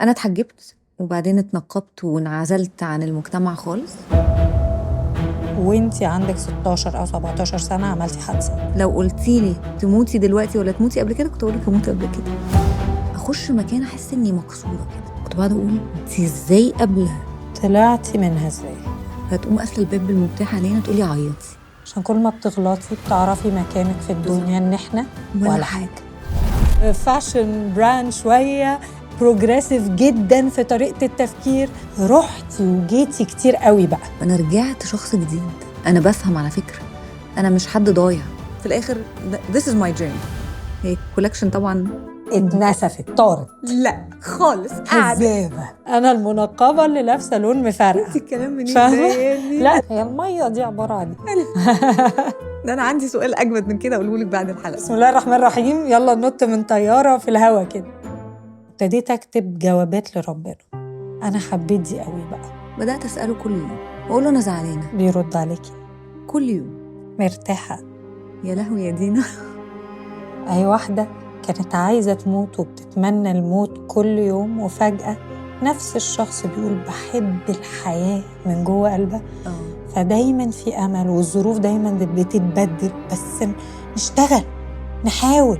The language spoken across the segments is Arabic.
أنا اتحجبت وبعدين اتنقبت وانعزلت عن المجتمع خالص. وانتي عندك 16 أو 17 سنة عملتي حادثة. لو قلتيلي تموتي دلوقتي ولا تموتي قبل كده كنت أقولك أموت قبل كده. أخش مكان أحس إني مكسورة كده، كنت بقعد أقول أنتي إزاي قبلها؟ طلعتي منها ازاي؟ فتقوم قافلة الباب بالمفتاح علينا تقولي عيطي. عشان كل ما بتغلطي بتعرفي مكانك في الدنيا ان احنا ولا حاجة. فاشن براند شوية، بروجريسيف جدا في طريقة التفكير، رحتي وجيتي كتير قوي بقى. أنا رجعت شخص جديد، أنا بفهم على فكرة، أنا مش حد ضايع في الآخر. this is my journey. هي كولكشن طبعا اتنسفت طارت. لا خالص كذابة. أنا المنقبة اللي لابسة لون مفرقع. انت الكلام منين فاهمة؟ ده يعني؟ لا هي المية دي عبارة عن ده أنا عندي سؤال أجمد من كده أقوله لك بعد الحلقة. بسم الله الرحمن الرحيم. يلا ننط من طيارة في الهوا كده. ابتديت أكتب جوابات لربنا. أنا حبيت دي قوي بقى. بدأت أسأله كل يوم وأقول له أنا زعلانة بيرد عليكي. كل يوم. مرتاحة. يا لهوي يا دينا. أي واحدة كانت عايزة تموت وبتتمنى الموت كل يوم، وفجأة نفس الشخص بيقول بحب الحياة من جوه قلبها. فدايما في أمل، والظروف دايما بتتبدل، بس نشتغل نحاول.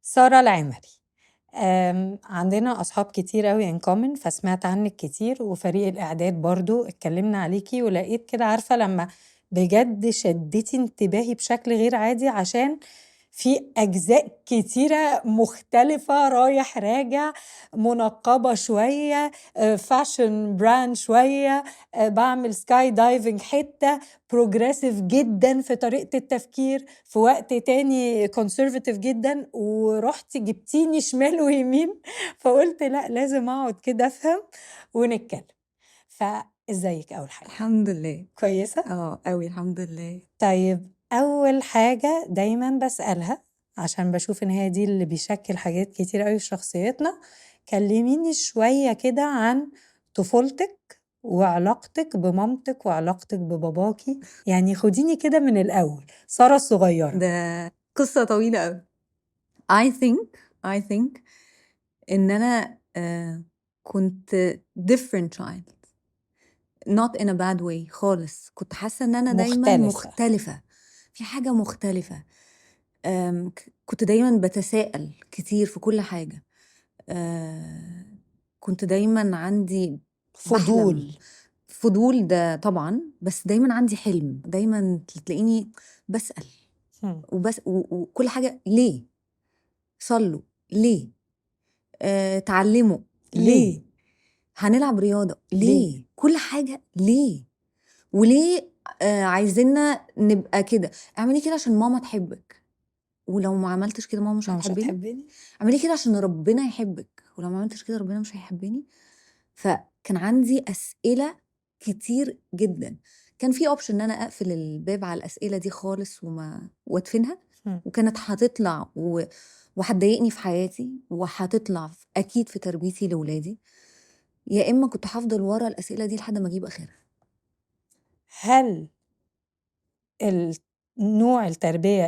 سارة العمري. عندنا أصحاب كتير قوي in common، فسمعت عنك كتير، وفريق الإعداد برضو اتكلمنا عليكي، ولقيت كده عارفة لما بجد شدتي انتباهي بشكل غير عادي، عشان في أجزاء كتيرة مختلفة، رايح راجع، منقبة شوية، فاشن براند شوية، بعمل سكاي دايفنج حتة، بروجريسيف جدا في طريقة التفكير، في وقت تاني كونسرفاتيف جدا، ورحت جبتيني شمال ويمين. فقلت لا لازم اقعد كده افهم ونتكلم. فازيك اول حاجة؟ الحمد لله كويسة؟ قوي الحمد لله. طيب اول حاجة دايما بسألها، عشان بشوف ان هي دي اللي بيشكل حاجات كتير قوي في شخصيتنا، كلميني شوية كده عن طفولتك وعلاقتك بمامتك وعلاقتك بباباكي، يعني خديني كده من الأول، سارة الصغيرة. ده قصة طويلة قوي. I think إن أنا كنت different child, not in a bad way خالص. كنت حاسة إن أنا دايما مختلفة في حاجة مختلفة. كنت دايما بتساءل كتير في كل حاجة. كنت دايما عندي فضول ده طبعا، بس دايما عندي حلم، دايما تلاقيني بسأل وبس وكل حاجة ليه؟ صلوا ليه؟ تعلموا ليه؟ هنلعب رياضة ليه؟ كل حاجة ليه؟ وليه عايزيننا نبقى كده؟ اعملي كده عشان ماما تحبك، ولو ما عملتش كده ماما مش هتحبني. اعملي كده عشان ربنا يحبك، ولو ما عملتش كده ربنا مش هيحبني. فكان عندي أسئلة كتير جدا. كان في اوبشن ان انا اقفل الباب على الأسئلة دي خالص وادفنها، وكانت هتطلع وهتضايقني في حياتي، وهتطلع اكيد في تربيتي لاولادي، يا اما كنت هفضل ورا الأسئلة دي لحد ما اجيب اخرها. هل النوع التربية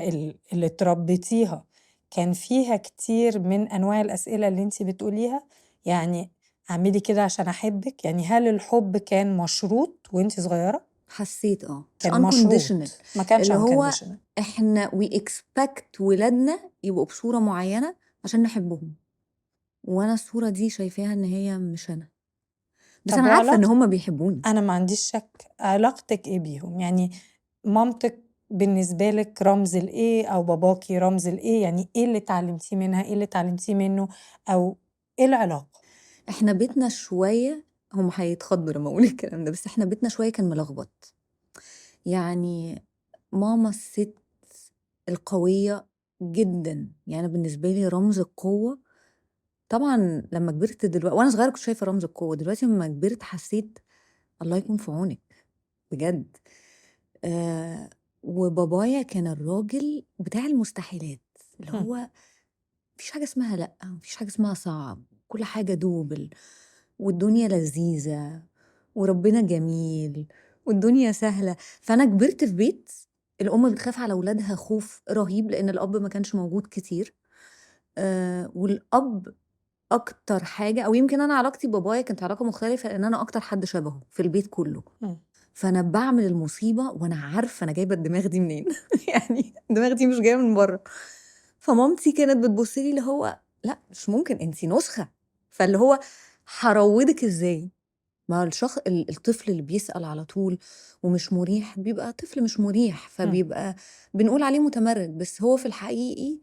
اللي اتربيتيها كان فيها كتير من أنواع الأسئلة اللي انتي بتقوليها؟ يعني اعملي كده عشان أحبك، يعني هل الحب كان مشروط وانتي صغيرة؟ حسيت كان مشروط، ما كانش اللي هو unconditional. احنا we expect ولادنا يبقوا بصورة معينة عشان نحبهم، وانا الصورة دي شايفاها ان هي مش انا، بس انا عارفة ان هما بيحبوني. انا ما عنديش شك. علاقتك ايه بيهم؟ يعني مامتك بالنسبة لك رمز الايه، او باباكي رمز الايه؟ يعني ايه اللي اتعلمتيه منها، ايه اللي اتعلمتيه منه، او ايه العلاقة؟ احنا بيتنا شوية، هم هيتخضوا لما اقول الكلام ده، بس احنا بيتنا شوية كان ملخبط. يعني ماما الست القوية جدا، يعني بالنسبة لي رمز القوة. طبعا لما كبرت دلوقتي، وانا صغيرة كنت شايفة رمز القوة، دلوقتي لما كبرت حسيت الله يكون في عونك بجد. وبابايا كان الراجل بتاع المستحيلات، اللي هو مفيش حاجة اسمها لأ، مفيش حاجة اسمها صعب، كل حاجة دوبل، والدنيا لذيذة، وربنا جميل، والدنيا سهلة. فأنا كبرت في بيت الأم بتخاف على ولادها خوف رهيب، لأن الأب ما كانش موجود كتير. والأب أكتر حاجة، أو يمكن أنا علاقتي ببابايا كانت علاقة مختلفة، لأن أنا أكتر حد شبهه في البيت كله. مم. فأنا باعمل المصيبة وأنا عارفة أنا جايبة الدماغ دي منين. يعني الدماغ دي مش جاية من بره. فمامتي كانت بتبص لي اللي هو لا مش ممكن، انتي نسخة. فاللي هو هروضك ازاي؟ ما الشخص الطفل اللي بيسأل على طول ومش مريح بيبقى طفل مش مريح، مم. فبيبقى بنقول عليه متمرد، بس هو في الحقيقي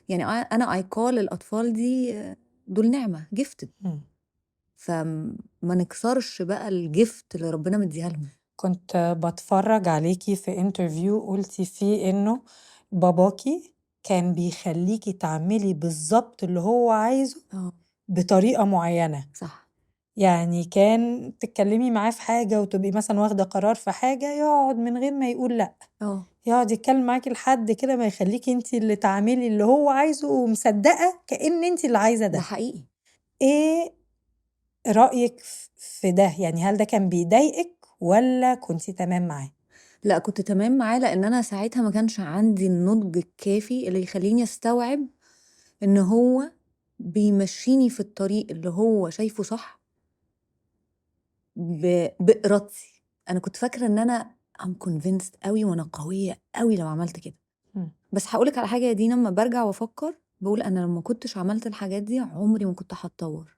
يعني أنا أيقال الأطفال دي دول نعمة جفتد. مم. فما نكسرش بقى الجفت اللي ربنا مديها لهم. كنت بتفرج عليكي في انترفيو قلتي فيه انه باباكي كان بيخليكي تعملي بالظبط اللي هو عايزه بطريقة معينة. صح. يعني كان تتكلمي معاه في حاجة وتبقي مثلا واخدة قرار في حاجة، يقعد من غير ما يقول لأ، يقعد يتكلم معاكي لحد كده ما يخليكي انتي اللي تعملي اللي هو عايزه، ومصدقة كأن انتي اللي عايزة ده ده. حقيقي. ايه رأيك في ده؟ يعني هل ده كان بيضايقك ولا كنتي تمام معاه؟ لا كنت تمام معاه، لان انا ساعتها ما كانش عندي النضج الكافي اللي يخليني استوعب ان هو بيمشيني في الطريق اللي هو شايفه صح بإرادتي. انا كنت فاكره ان انا I'm convinced قوي وانا قويه قوي لو عملت كده. بس هقولك على حاجه يا دينا، لما برجع وافكر بقول انا لما كنتش عملت الحاجات دي عمري ما كنت هتطور،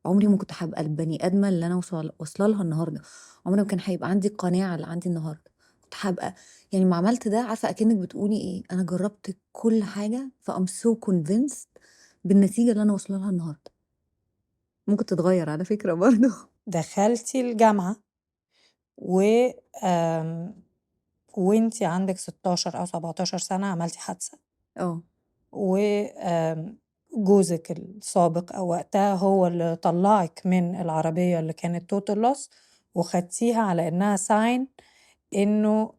عمري ما كنت هبقى البني ادمه اللي انا واصله لها النهارده، عمري ما كان هيبقى عندي القناعه اللي عندي النهارده. كنت هبقى يعني ما عملت ده، عارفه اكنك بتقولي ايه، انا جربت كل حاجه فام سو كونفينسد بالنتيجه اللي انا واصله لها النهارده. ممكن تتغير على فكره برضو. دخلتي الجامعة و وانتي عندك 16 أو 17 سنة عملتي حادثة، اه وجوزك السابق أو وقتها هو اللي طلعك من العربية اللي كانت توتال لوس، وخدتيها على إنها ساين إنه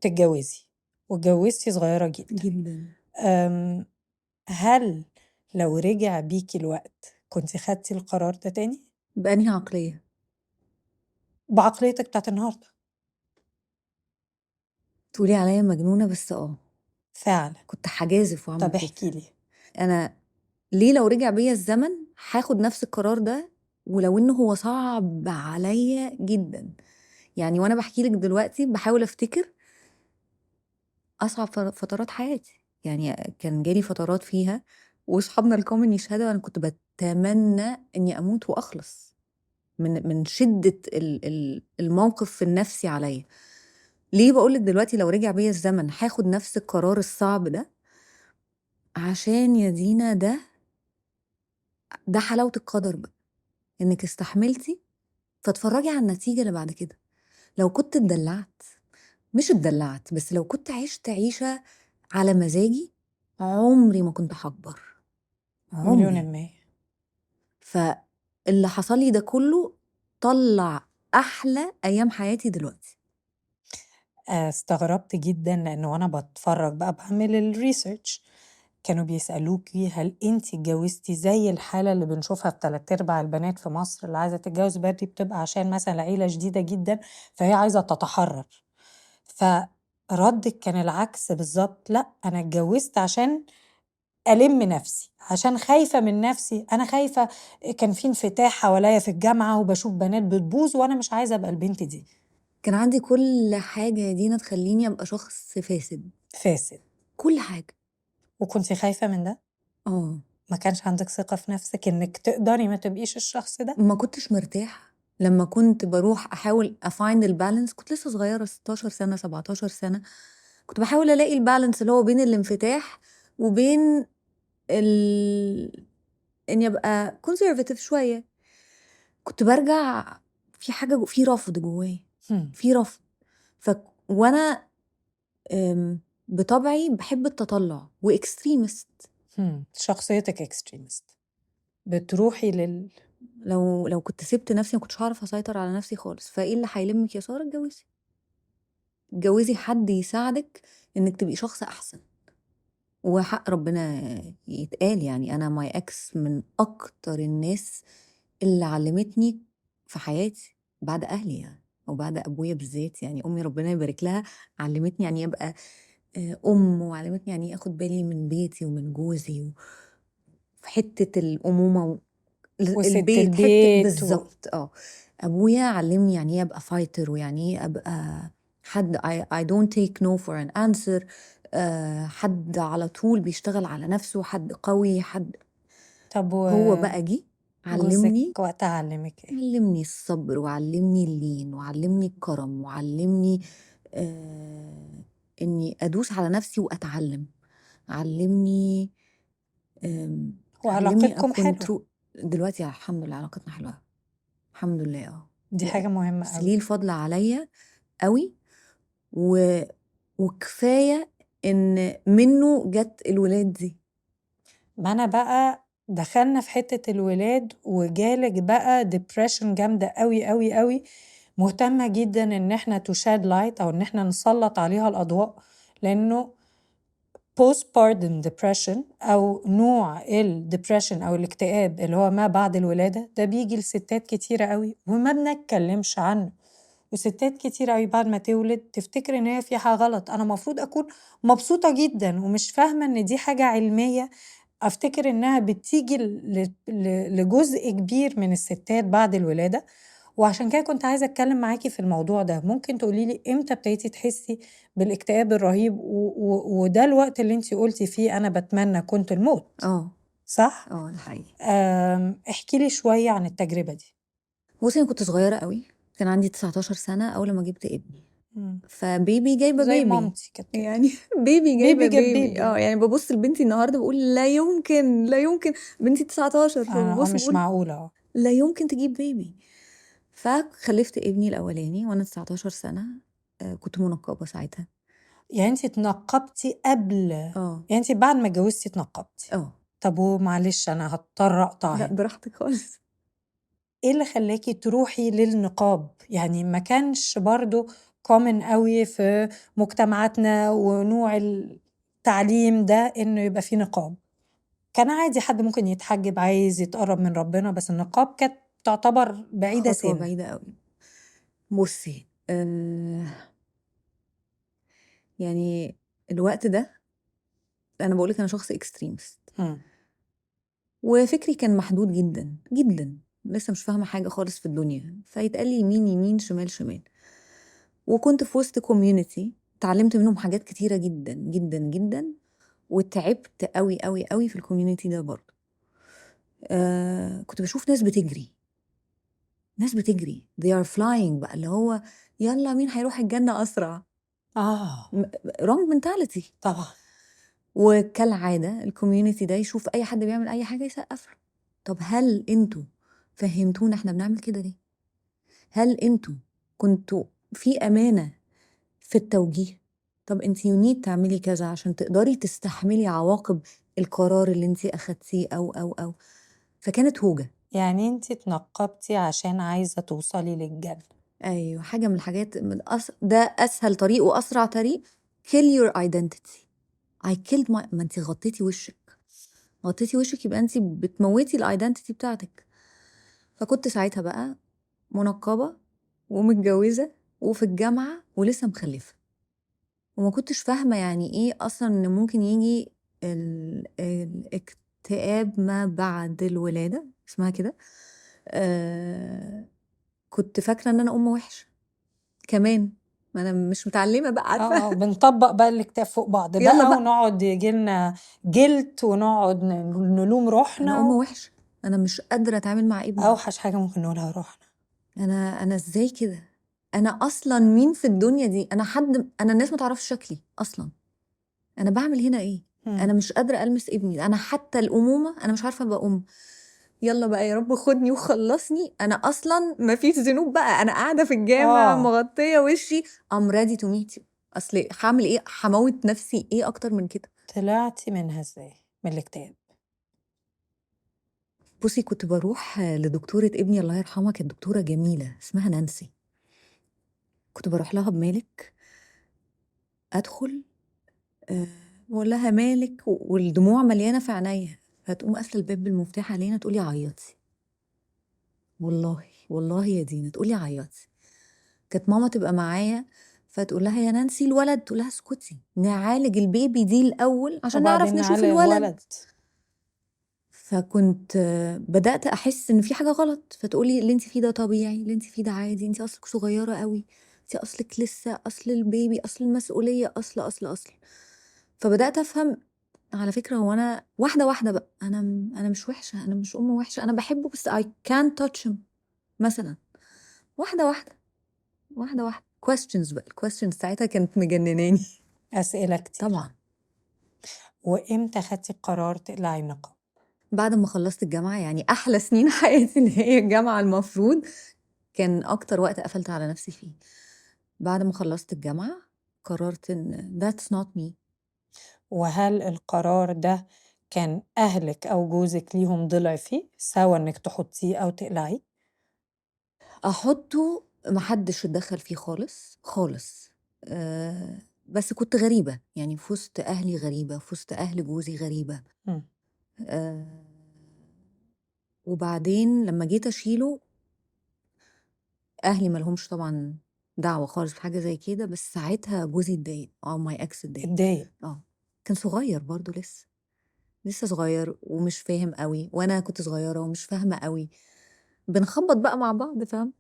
تتجوزي، واتجوزتي صغيرة جدا. جدا. أم، هل لو رجع بيكي الوقت كنتي خدتي القرار ده تاني بأنهي عقليه؟ بعقليتك بتاعت النهاردة؟ تقولي عليا مجنونه بس فعلا. كنت هجازف واعمل طب كده. احكيلي. انا ليه لو رجع بيا الزمن هاخد نفس القرار ده، ولو انه هو صعب عليا جدا. يعني وانا بحكي لك دلوقتي بحاول افتكر اصعب فترات حياتي. يعني كان جالي فترات فيها واصحابنا الكومن يشهدوا انا كنت بتمنى اني اموت واخلص من شدة الموقف النفسي عليا. ليه بقولك دلوقتي لو رجع بيا الزمن هاخد نفس القرار الصعب ده؟ عشان يا دينا ده حلاوة القدر بقى، انك استحملتي فاتفرجي على النتيجة اللي بعد كده. لو كنت اتدلعت، مش اتدلعت بس لو كنت عشت عيشة على مزاجي، عمري ما كنت هكبر، مليون عمري. المية. فاللي حصل لي ده كله طلع احلى ايام حياتي دلوقتي. استغربت جدا لأنه وأنا بتفرج بقى بعمل الريسيرش، كانوا بيسألوكي هل انتي اتجوزتي زي الحالة اللي بنشوفها في 3/4 البنات في مصر اللي عايزة تتجوز بدري بتبقى عشان مثلا العيلة جديدة جدا فهي عايزة تتحرر، فردك كان العكس بالظبط، لا أنا اتجوزت عشان ألم نفسي، عشان خايفة من نفسي، أنا خايفة كان في انفتاح حواليا في الجامعة وبشوف بنات بتبوظ وأنا مش عايزة أبقى البنت دي. كان عندي كل حاجة يا دينا تخليني ابقى شخص فاسد، فاسد. كل حاجة. وكنتي خايفة من ده؟ اه ما كانش عندك ثقة في نفسك إنك تقدري ما تبقيش الشخص ده؟ ما كنتش مرتاحة لما كنت بروح احاول افايند البالانس. كنت لسه صغيرة 16 سنة 17 سنة، كنت بحاول الاقي البالانس اللي هو بين الانفتاح وبين اني ابقى كونسرفاتيف شوية. كنت برجع في حاجة في رفض جوايا، في رفض. ف وانا بطبعي بحب التطلع واكستريمست. شخصيتك اكستريمست، بتروحي لو كنت سبت نفسي ما كنتش هعرف اسيطر على نفسي خالص. فايه اللي هيلمك يا ساره؟ اتجوزي حد يساعدك انك تبقي شخص احسن. وحق ربنا يتقال، يعني أنا my ex من أكتر الناس اللي علمتني في حياتي بعد أهلي يعني، وبعد أبويا بالذات. يعني أمي ربنا يبارك لها علمتني يعني إيه أبقى أم، وعلمتني يعني إيه آخد بالي من بيتي ومن جوزي، في حتة الأمومة وست البيت حتة البيت بالظبط. أبويا علمني يعني إيه أبقى فايتر، ويعني إيه أبقى حد I don't take no for an answer، حد على طول بيشتغل على نفسه، حد قوي، حد. طب هو بقى جه جوزك علمني وقتها علمك ايه؟ علمني الصبر، وعلمني اللين، وعلمني الكرم، وعلمني إني أدوس على نفسي وأتعلم. علمني علمني وعلاقتكم أكون حلوة، ترو. دلوقتي الحمد لله علاقتنا حلوة، الحمد لله. دي حاجة مهمة بس قوي. ليه الفضل عليا قوي، و... وكفاية إن منه جت الولاد دي. ما أنا بقى دخلنا في حتة الولاد وجالك بقى depression جامدة قوي قوي قوي، مهتمة جدا إن احنا to shed light أو إن احنا نسلط عليها الأضواء، لأنه postpartum depression أو نوع depression أو الاكتئاب اللي هو ما بعد الولادة ده بيجي لستات كتيرة قوي وما بنتكلمش عنه. وستات كتير قوي بعد ما تولد تفتكر ان هي في حاجة غلط، انا مفروض اكون مبسوطة جدا ومش فاهمة ان دي حاجة علمية. افتكر انها بتيجي لجزء كبير من الستات بعد الولادة. وعشان كده كنت عايزة اتكلم معاكي في الموضوع ده. ممكن تقوليلي امتى ابتديتي تحسي بالاكتئاب الرهيب وده الوقت اللي انتي قلتي فيه انا بتمنى كنت الموت، صح؟ ده حقيقي. احكي لي شوية عن التجربة دي. بصي أنا كنت صغيرة قوي، كان عندي 19 سنة أول ما جبت ابني. مم. فبيبي جايبة زي بيبي مامتي كانت كده، يعني بيبي جايبة بيبي جاب بيبي. بيبي. يعني ببص لبنتي النهارده بقول لا يمكن، لا يمكن. بنتي 19، انا فببص مش بقول معقولة. لا يمكن تجيب بيبي. فخلفت ابني الأولاني وأنا 19 سنة. كنت منقبة ساعتها. يعني انتي اتنقبتي قبل؟ اه يعني انتي بعد ما اتجوزتي اتنقبتي؟ اه طب ومعلش انا هضطر اقطع لا هنا، براحتك خالص. ايه اللي خلاكي تروحي للنقاب؟ يعني ما كانش برضو common قوي في مجتمعاتنا ونوع التعليم ده انه يبقى فيه نقاب. كان عادي حد ممكن يتحجب عايز يتقرب من ربنا، بس النقاب كانت تعتبر بعيدة خطوة سنة. بعيدة قوي. بصي يعني الوقت ده أنا بقولك أنا شخص اكستريمست، وفكري كان محدود جدا جدا، لسه مش فاهمة حاجة خالص في الدنيا، فيتقال لي يمين يمين شمال شمال. وكنت في وسط كوميونتي اتعلمت منهم حاجات كتيرة جدا جدا جدا، وتعبت قوي قوي قوي في الكوميونتي ده برضه. كنت بشوف ناس بتجري، ناس بتجري they are flying بقى، اللي هو يلا مين هيروح الجنة أسرع. wrong mentality طبعا. وكالعادة الكوميونتي ده يشوف أي حد بيعمل أي حاجة يسقف له. طب هل انتوا فهمتونا احنا بنعمل كده ليه؟ هل انتوا كنتوا في أمانة في التوجيه؟ طب انت يونيد تعملي كذا عشان تقدري تستحملي عواقب القرار اللي انت أخدتيه أو. فكانت هوجة. يعني انتي اتنقبتي عشان عايزة توصلي للجنة. أيوة، حاجة من الحاجات ده أسهل طريق وأسرع طريق. kill your identity. I killed my. ما انت غطيتي وشك يبقى انت بتموتي الايدنتيتي بتاعتك. فكنت ساعتها بقى منقبة ومتجوزة وفي الجامعة ولسه مخلفة، وما كنتش فاهمة يعني ايه اصلا ان ممكن يجي الاكتئاب ما بعد الولادة، اسمها كده. كنت فاكرة ان انا ام وحشة كمان، ما انا مش متعلمة بقى، عارفة. بنطبق بقى الاكتاف فوق بعض يلا بقى بقى ونقعد يجيلنا جلد ونقعد نلوم انا روحنا ام وحشة، انا مش قادرة اتعامل مع ابني. اوحش حاجة ممكن نقولها روحنا. انا ازاي كده؟ انا اصلا مين في الدنيا دي؟ انا الناس ما تعرفش شكلي اصلا. انا بعمل هنا ايه؟ انا مش قادره المس ابني. انا حتى الامومه انا مش عارفه ابقى ام. يلا بقى يا رب خدني وخلصني، انا اصلا ما فيش ذنوب بقى، انا قاعده في الجامع مغطيه وشي I'm ready to meet you. اصل هعمل ايه؟ هموت نفسي ايه اكتر من كده؟ طلعتي منها ازاي من الاكتئاب؟ بصي كنت بروح لدكتوره ابني الله يرحمها، كانت دكتوره جميله اسمها نانسي. كنت بروح لها بمالك، ادخل بقول لها مالك، والدموع مليانه في عينيا، فتقوم قافله الباب بالمفتاح علينا، تقولي عيطي. والله يا دينا تقولي عيطي. كانت ماما تبقى معايا فتقول لها يا نانسي الولد، تقول لها اسكتي نعالج البيبي دي الاول عشان نعرف وبعدين نشوف نعلق الولد. الولد. فكنت بدأت أحس إن في حاجة غلط، فتقولي اللي انت فيه ده طبيعي، اللي انت فيه ده عادي، انت أصلك صغيرة قوي، انت أصلك لسه، أصل البيبي، أصل المسؤولية، أصل. فبدأت أفهم على فكرة، هو أنا واحدة واحدة بقى، أنا مش وحشة، أنا مش أم وحشة، أنا بحبه بس I can't touch him مثلا. واحدة واحدة questions بقى، الquestions ساعتها كانت مجنناني. أسئلة كتير. طبعا. وإمتى خدتي قرار تقلعي النقاب؟ بعد ما خلصت الجامعة، يعني أحلى سنين حياتي اللي هي الجامعة المفروض، كان أكتر وقت قفلت على نفسي فيه. بعد ما خلصت الجامعة قررت إن that's not me. وهل القرار ده كان أهلك أو جوزك ليهم ضلع فيه سوا إنك تحطيه أو تقلعيه؟ أحطه محدش اتدخل فيه خالص خالص. بس كنت غريبة، يعني في وسط أهلي غريبة، في وسط أهل جوزي غريبة. مم. آه وبعدين لما جيت أشيله، أهلي ملهمش طبعا دعوة خالص في حاجة زي كده، بس ساعتها جوزي اتضايق، أو ماي إكس اتضايق. اتضايق. كان صغير برضو، لسه صغير ومش فاهم قوي، وانا كنت صغيره ومش فاهمه قوي، بنخبط بقى مع بعض، فاهم.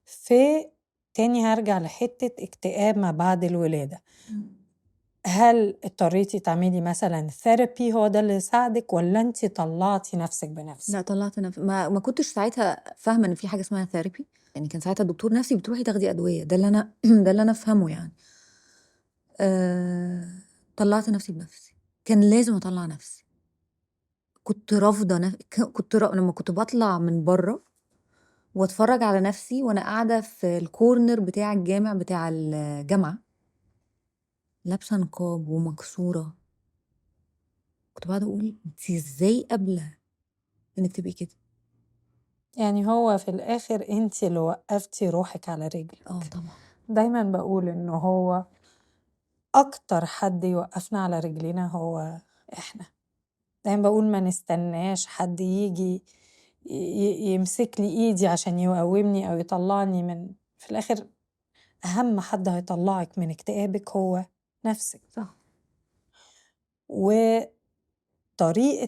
في تاني هرجع لحتة اكتئاب ما بعد الولادة. هل اضطريتي تعملي مثلا ثيرابي هو ده اللي ساعدك، ولا انت طلعتي نفسك بنفسك؟ لا، طلعت ما كنتش ساعتها فاهمه ان في حاجه اسمها ثيرابي، يعني كان ساعتها الدكتور نفسي بتروحي تاخدي ادويه، ده اللي انا ده اللي انا افهمه يعني. طلعت نفسي بنفسي، كان لازم اطلع نفسي. كنت رافضه لما كنت بطلع من بره واتفرج على نفسي وانا قاعده في الكورنر بتاع الجامع بتاع الجامعه، لابسه نقاب ومكسوره، كنت بعد اقول انت ازاي قابله انك تبقي كده. يعني هو في الآخر انت اللي وقفتي روحك على رجلك. طبعا. دايما بقول انه هو أكتر حد يوقفنا على رجلنا هو إحنا. دايما بقول ما نستناش حد يجي يمسك لي إيدي عشان يقومني أو يطلعني من، في الآخر أهم حد هيطلعك من اكتئابك هو نفسك. صح. وطريقة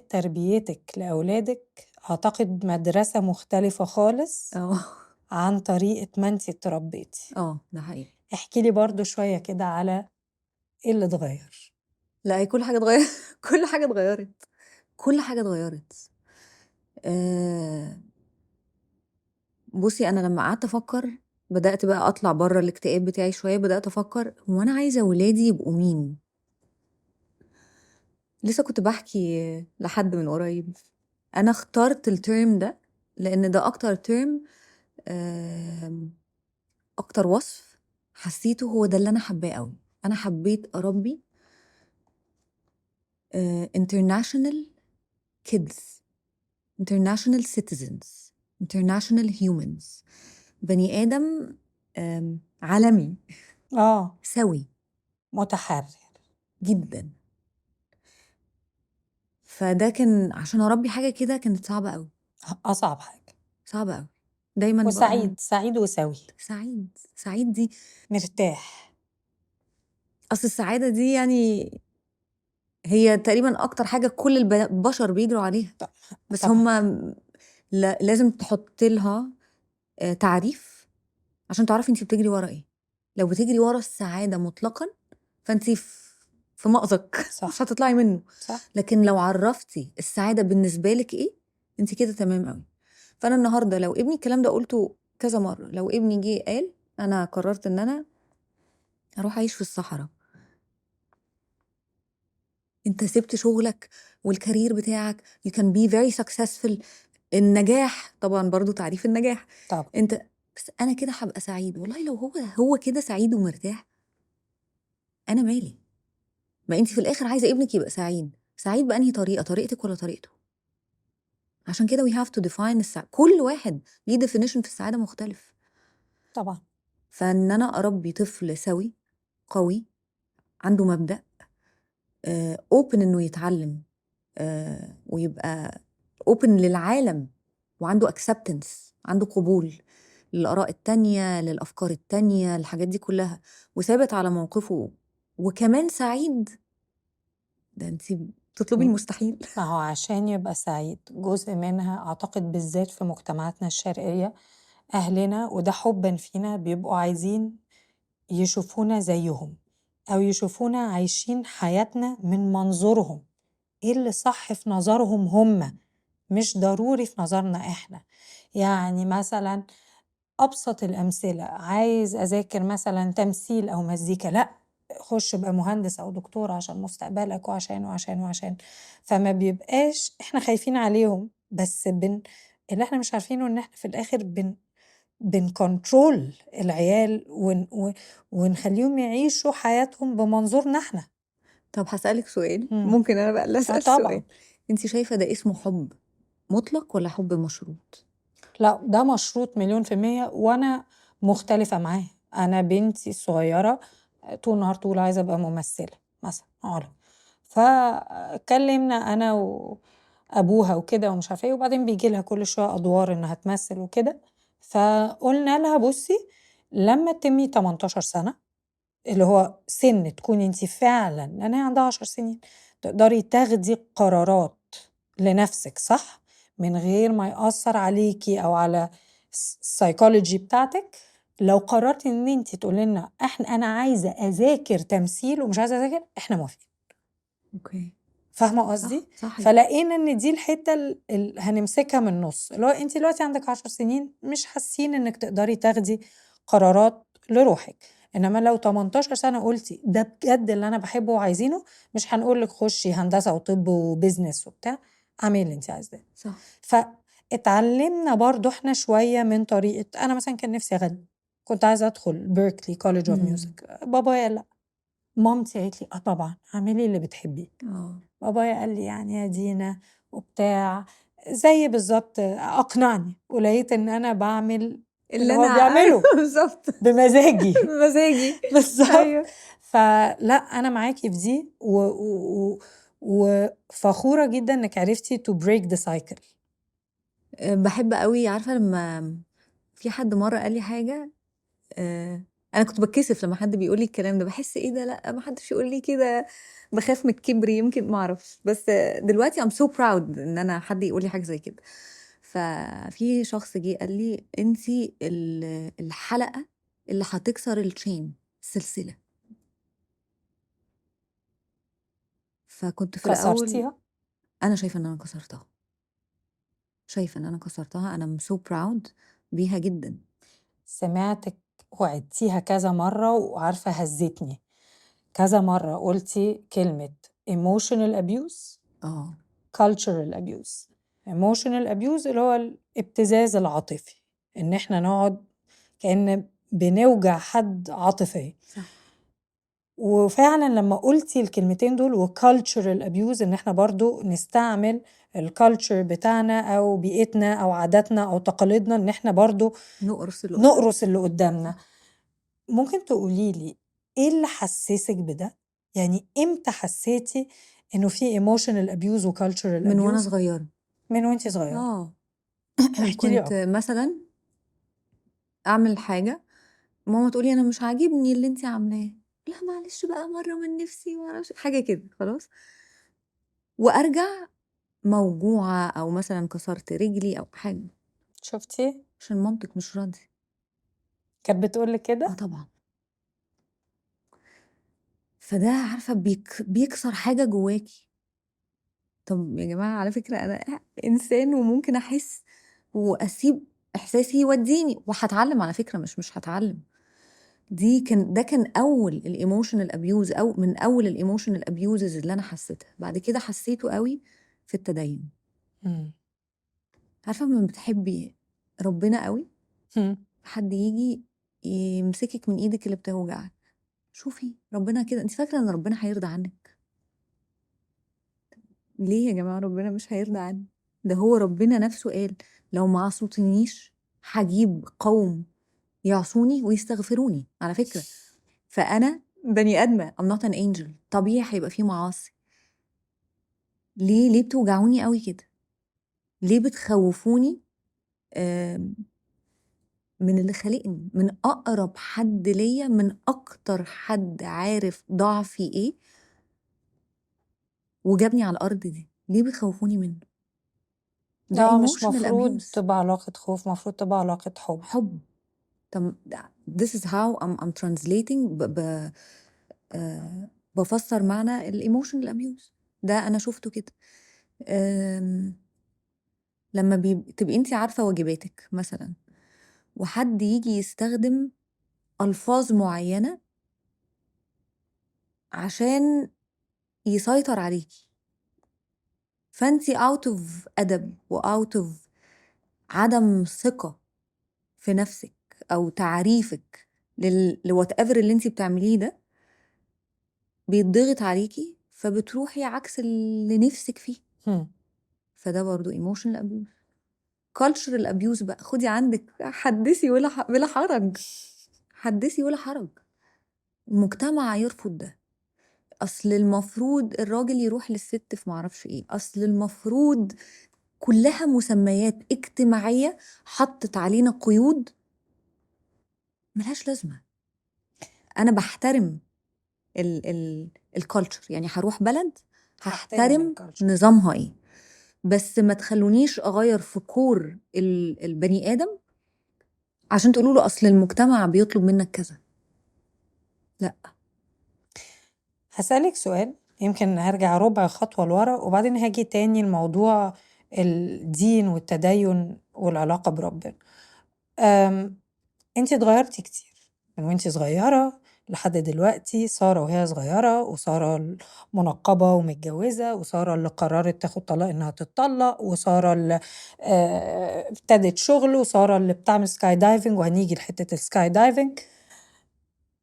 تربيتك لأولادك أعتقد مدرسة مختلفة خالص عن طريقة ما انتي اتربيتي. ده حقيقي. احكي لي برضو شوية كده على ايه اللي اتغير. لا، هي كل حاجه اتغيرت. كل حاجه اتغيرت، كل حاجه اتغيرت. بصي، انا لما قعدت افكر، بدات بقى اطلع بره الاكتئاب بتاعي شويه، بدات افكر هو انا عايزه ولادي يبقوا مين. لسه كنت بحكي لحد من قريب، انا اخترت الترم ده لان ده اكتر ترم، اكتر وصف حسيته هو ده اللي انا حباه قوي. انا حبيت اربي international kids, international citizens, international humans، بني آدم عالمي سوي متحرر جدا. فده كان عشان أربي حاجة كده كانت صعبة قوي، أصعب حاجة. صعبة قوي. دايما وسعيد، سعيد وسوي. سعيد دي مرتاح. أصل السعادة دي يعني هي تقريبا أكتر حاجة كل البشر بيجروا عليها، بس طبعا. هما لازم تحط لها تعريف عشان تعرفي انت بتجري ورا ايه. لو بتجري ورا السعادة مطلقا فانت في مأزق مش هتطلعي منه. صح. لكن لو عرفتي السعادة بالنسبة لك ايه، انت كده تمام قوي. فانا النهاردة لو ابني، الكلام ده قلته كذا مرة، لو ابني جه قال انا قررت ان انا اروح اعيش في الصحراء، انت سبت شغلك والكارير بتاعك، you can be very successful، النجاح طبعا برضو تعريف النجاح طبعا. انت، بس انا كده هبقى سعيد. والله لو هو كده سعيد ومرتاح، انا مالي. ما انت في الاخر عايزه ابنك يبقى سعيد بانهي طريقه، طريقتك ولا طريقته؟ عشان كده we have to define كل واحد ليه definition في السعاده مختلف. طبعا. فان انا اربي طفل سوي قوي عنده مبدأ، open إنه يتعلم ويبقى open للعالم وعنده acceptance، عنده قبول للآراء التانية، للأفكار التانية، الحاجات دي كلها، وثابت على موقفه وكمان سعيد. ده انتي بتطلبي م. المستحيل. ما هو عشان يبقى سعيد جزء منها أعتقد بالذات في مجتمعاتنا الشرقية أهلنا وده حبا فينا بيبقوا عايزين يشوفونا زيهم أو يشوفونا عايشين حياتنا من منظورهم، إيه اللي صح في نظرهم هم مش ضروري في نظرنا إحنا. يعني مثلا أبسط الأمثلة، عايز أذاكر مثلا تمثيل أو مزيكا، لأ خش بقى مهندس أو دكتور عشان مستقبلك وعشان وعشان وعشان. فما بيبقاش إحنا خايفين عليهم بس اللي إحنا مش عارفينه إن إحنا في الآخر بنكنترول العيال ونخليهم يعيشوا حياتهم بمنظورنا إحنا. طب هسألك سؤال، مم. ممكن أنا بقى اللي أسأل طبعا سؤال؟ انتي شايفة ده اسمه حب مطلق ولا حب مشروط؟ لا ده مشروط 1,000,000%، وأنا مختلفة معاه. أنا بنتي الصغيرة طول النهار تقول عايزة أبقى ممثلة مثلا عربي، فكلمنا أنا وأبوها وكده ومش عارفة إيه، وبعدين بيجي لها كل شوية أدوار إنها تمثل وكده، فقلنا لها بصي لما تتمي 18 سنة اللي هو سن تكوني انت فعلا، لأن هي عندها 10 سنين، تقدري تاخدي قرارات لنفسك صح من غير ما يأثر عليكي أو على السايكولوجي بتاعتك. لو قررتي ان انت تقولي لنا انا عايزة أذاكر تمثيل ومش عايزة أذاكر، احنا موافقين. اوكي، فاهمة صح قصدي؟ صح. فلقينا ان دي الحتة اللي هنمسكها من النص، اللي هو انت دلوقتي عندك 10 سنين مش حاسين انك تقدري تاخدي قرارات لروحك، انما لو 18 سنة قلتي ده بجد اللي انا بحبه وعايزينه، مش هنقولك خشي هندسة وطب وبزنس وبتاع، اعملي اللي انت عايزاه. صح. فاتعلمنا برضو احنا شوية من طريقة، انا مثلا كان نفسي اغني، كنت عايزة ادخل بيركلي كوليدج اوف ميوزك، بابايا لا، مامتي قالت لي طبعا اعملي اللي بتحبيه، بابايا قال لي يعني يا دينا وبتاع زي بالظبط أقنعني، ولقيت إن أنا بعمل اللي اللي هو انا بيعمله بالظبط بمزاجي مزاجي. بالظبط. ايوه. فلا أنا معاكي في دي وفخورة جدا إنك عرفتي to break the cycle. بحب قوي، عارفه لما في حد مره قال لي حاجه، انا كنت بتكسف لما حد بيقول لي الكلام ده، بحس ايه ده، لا ما حدش يقول لي كده، بخاف من الكبر يمكن، ما اعرفش، بس دلوقتي I'm so proud ان انا حد يقول لي حاجه زي كده. ففي شخص جه قال لي انتي الحلقه اللي هتكسر التشين، السلسله. فكنت في الاول كسرتيها؟ انا شايفه ان انا كسرتها، شايفه ان انا كسرتها، انا so proud بيها جدا. سمعتك وعدتيها كذا مرة وعارفة هزتني كذا مرة، قلتي كلمة emotional abuse cultural abuse. emotional abuse اللي هو الابتزاز العاطفي، ان احنا نقعد كأن بنوجع حد عاطفيا. وفعلا لما قلتي الكلمتين دول وcultural abuse ان احنا برضو نستعمل الكالتشر بتاعنا او بيئتنا او عاداتنا او تقاليدنا ان احنا برضو نقرص اللي قدامنا. ممكن تقولي لي ايه اللي حسسك بده؟ يعني امتى حسيتي انه في emotional abuse و cultural abuse؟ من وانا صغيره. من وانتي صغيره؟ احكي لي كنت مثلا اعمل حاجه، ماما تقولي انا مش عاجبني اللي انتي عاملاه، لا معلش بقى مره من نفسي، معرفش حاجه كده خلاص، وارجع موجوعه او مثلا كسرت رجلي او حاجه. شفتي عشان مامتك مش راضيه. كانت بتقول لك كده؟ طبعا. فده عارفه بيكسر حاجه جواكي. طب يا جماعه على فكره انا انسان وممكن احس واسيب احساسي يوديني، وهتعلم على فكره، مش هتعلم. ده كان اول الايموشنال ابيوز، او من اول الايموشنال ابيوزز اللي انا حسيتها. بعد كده حسيته قوي في التدين. عارفه لما بتحبي ربنا قوي، حد يجي يمسكك من ايدك اللي بتوجعك، شوفي ربنا كده، انت فاكره ان ربنا هيرضى عنك؟ ليه يا جماعه ربنا مش هيرضى عني؟ ده هو ربنا نفسه قال لو ما عصوتنيش هجيب قوم يعصوني ويستغفروني على فكره. فانا بني ادمه I'm not an angel. طبيعي هيبقى فيه معاصي. ليه بتوجعوني قوي كده؟ ليه بتخوفوني من اللي خلقني، من اقرب حد ليا، من اكتر حد عارف ضعفي ايه وجابني على الارض دي؟ ليه بتخوفوني منه؟ ده مش emotional مفروض abuse. تبقى علاقة خوف، مفروض تبقى علاقة حب. حب. طب this is how I'm translating بفسر معنى الايموشنال ابيوز ده. انا شفته كده. لما تبقي انت عارفه واجباتك مثلا، وحد يجي يستخدم الفاظ معينه عشان يسيطر عليكي، فانت out of ادب و out of عدم ثقه في نفسك او تعريفك لوات ايفر اللي انت بتعمليه ده، بيتضغط عليكي فبتروحي عكس اللي نفسك فيه. فده برضو emotional abuse. cultural abuse بقى، خدي عندك حدثي بلا حرج. حدثي ولا حرج. المجتمع يرفض ده. اصل المفروض الراجل يروح للست في معرفش ايه، اصل المفروض، كلها مسميات اجتماعية حطت علينا قيود ملهاش لازمة. انا بحترم الكالتشر، يعني هروح بلد هحترم نظامها ايه، بس ما تخلونيش اغير في كور البني ادم عشان تقولوا له اصل المجتمع بيطلب منك كذا. لا. هسألك سؤال، يمكن هرجع ربع خطوة لورا وبعدين هاجي تاني الموضوع الدين والتدين والعلاقة بربنا. انتي اتغيرتي كتير من وانتي صغيرة لحد دلوقتي. سارة وهي صغيرة، وسارة منقبة ومتجوزة، وسارة اللي قررت تاخد طلاق انها تتطلق، وسارة اللي ابتدت شغل، وسارة اللي بتعمل سكاي دايفنج، وهنيجي لحتة السكاي دايفنج.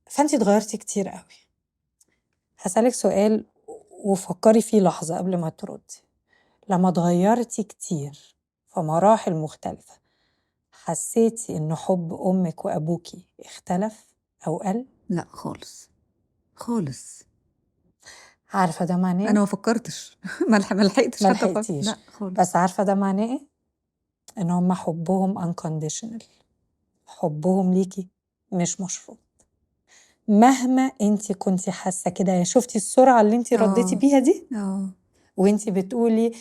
فانتي اتغيرتي كتير قوي. هسألك سؤال وفكري فيه لحظة قبل ما تردي. لما اتغيرتي كتير في مراحل مختلفة، حسيتي إن حب أمك وأبوكي اختلف أو قل؟ لا خالص خالص. عارفة ده معناه؟ انا ما فكرتش. ما لحقتش ما حتى افكر. لحقتيش. لا خالص. بس عارفة ده معناه إيه؟ إن هم حبهم unconditional. حبهم ليكي مش مشروط. مهما انتي كنتي حاسة كده، يعني شفتي السرعة اللي انتي رديتي بيها دي؟ وانتي بتقولي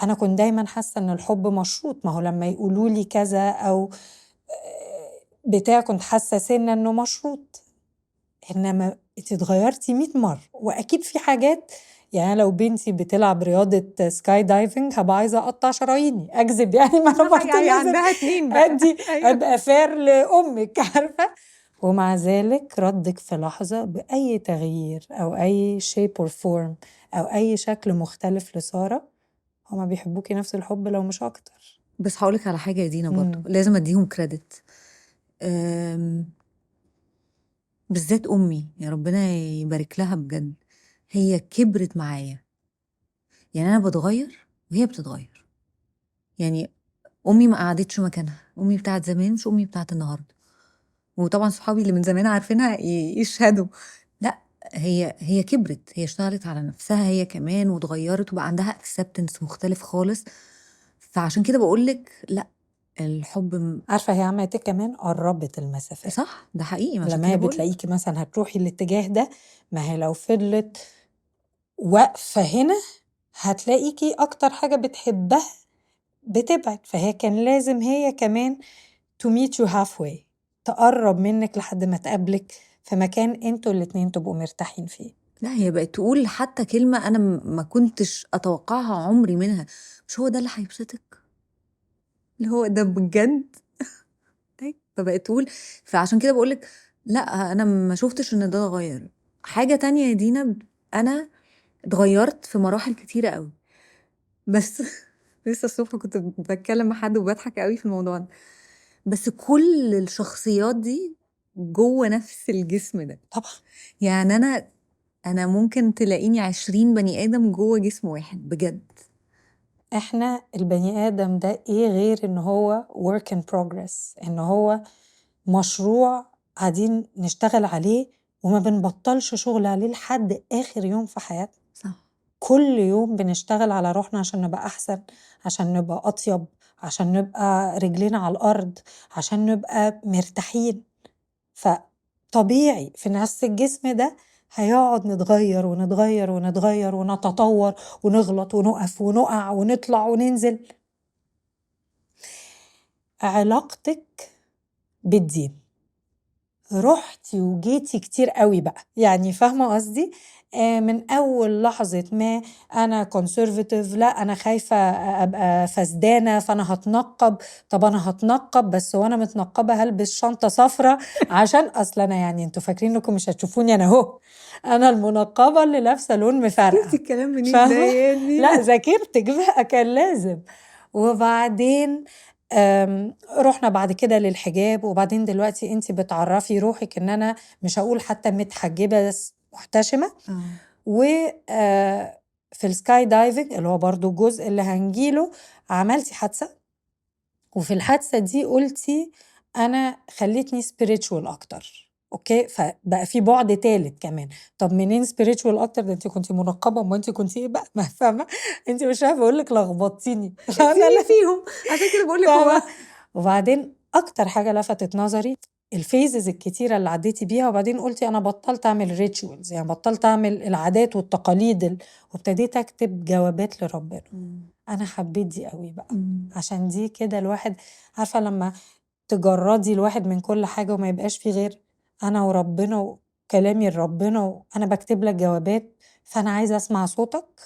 أنا كنت دايما حاسة إن الحب مشروط، ما هو لما يقولوا لي كذا أو بتاع كنت حاسة سنة إنه مشروط. إنما انتي اتغيرتي 100 مرة، وأكيد في حاجات، يعني لو بنتي بتلعب رياضة سكاي دايفنج هبقى عايزة أقطع شراييني أكذب، يعني ما أنا برضه يعني لازم عندها 2 بقى. أدي أبقى فير لأمك، عارفة. ومع ذلك ردك في لحظة بأي تغيير أو أي shape or form أو أي شكل مختلف لسارة، هما بيحبوكي نفس الحب لو مش أكتر. بس هقولك على حاجة يا دينا، برضو لازم اديهم كريدت. بالذات امي، يا ربنا يبارك لها بجد، هي كبرت معايا. يعني انا بتغير وهي بتتغير. يعني امي ما قعدتش مكانها، امي بتاعت زمان مش امي بتاعت النهارده. وطبعا صحابي اللي من زمان عارفينها يشهدوا. لا، هي كبرت، هي اشتغلت على نفسها هي كمان واتغيرت وبقى عندها acceptance مختلف خالص. فعشان كده بقولك لا، الحب عارفة هي عملت إيه كمان؟ قربت المسافات. صح، ده حقيقي. عشان لما كده هي بقولك بتلاقيكي مثلا هتروحي الاتجاه ده، ما هي لو فضلت واقفة هنا هتلاقيكي أكتر حاجة بتحبها بتبعد. فهي كان لازم هي كمان to meet you halfway، تقرب منك لحد ما تقابلك في مكان انتوا الاتنين تبقوا مرتاحين فيه. لا، هي بقت تقول حتى كلمة أنا ما كنتش أتوقعها عمري منها: مش هو ده اللي هيبسطك؟ اللي هو ده بجد. فبقت تقول. فعشان كده بقولك لا، أنا ما شفتش إن ده اتغير. حاجة تانية يا دينا، أنا اتغيرت في مراحل كتيرة قوي. بس لسه الصبح كنت بتكلم مع حد وبضحك قوي في الموضوع ده. بس كل الشخصيات دي جوه نفس الجسم ده. طبعا. يعني أنا ممكن تلاقيني 20 بني آدم جوه جسم واحد بجد. احنا البني آدم ده ايه غير ان هو work in progress، ان هو مشروع قاعدين نشتغل عليه وما بنبطلش شغل عليه لحد آخر يوم في حياتنا. صح. كل يوم بنشتغل على روحنا عشان نبقى أحسن، عشان نبقى أطيب، عشان نبقى رجلينا على الأرض، عشان نبقى مرتاحين. فطبيعي في نفس الجسم ده هيقعد نتغير ونتغير ونتغير ونتطور ونغلط ونقف ونقع ونطلع وننزل. علاقتك بالدين رحتي وجيتي كتير قوي بقى، يعني فاهمة قصدي؟ من أول لحظة ما أنا conservative، لا أنا خايفة أبقى فسدانة فأنا هتنقب. طب أنا هتنقب بس وأنا متنقبة هلبس شنطة صفرة عشان أصلا أنا، يعني انتوا فاكرين انكم مش هتشوفوني أنا هو، أنا المنقبة اللي لابسة لون مفرقع. الكلام منين ده فاهمة؟ يا دينا؟ لا ذاكرتك بقى كان لازم. وبعدين رحنا بعد كده للحجاب، وبعدين دلوقتي انت بتعرفي روحك ان انا مش هقول حتى متحجبة بس محتشمة. و في السكاي دايفنج اللي هو برضو الجزء اللي هنجيله عملتي حادثة، وفي الحادثة دي قلتي أنا خليتني spiritual أكتر. أوكي، فبقى في بعد تالت كمان. طب منين spiritual أكتر؟ ده أنت كنتي منقبة، ما أنت كنتي إيه بقى؟ ما فاهمة أنت مش عارفة أقول لك لخبطتيني. لا فيهم عشان كده بقول لك هو. وبعدين أكتر حاجة لفتت نظري الفيزز الكتيرة اللي عديتي بيها، وبعدين قلتي أنا بطلت أعمل ريتشوالز، يعني بطلت أعمل العادات والتقاليد وابتديت أكتب جوابات لربنا. أنا حبيت دي قوي بقى، عشان دي كده الواحد عارفة لما تجردي الواحد من كل حاجة وما يبقاش في غير أنا وربنا وكلامي لربنا، وأنا بكتب لك جوابات فأنا عايزة أسمع صوتك.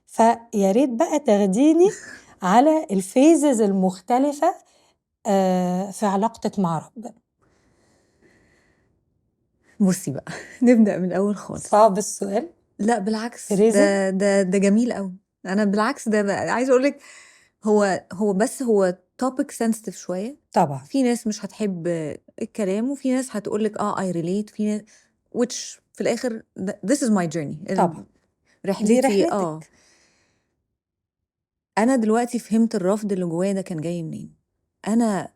فيا ريت بقى تاخديني على الفيزز المختلفة في علاقتك مع ربنا. بصي بقى نبدأ من الأول خالص. صعب السؤال؟ لا بالعكس، فريزة؟ ده جميل قوي. أنا بالعكس ده بقى عايزة أقولك هو topic sensitive شوية. طبعا في ناس مش هتحب الكلام، وفي ناس هتقولك I relate، في ناس which في الآخر this is my journey. طبعا دي رحلتي. رحلتك. أنا دلوقتي فهمت الرفض اللي جوايا ده كان جاي منين. أنا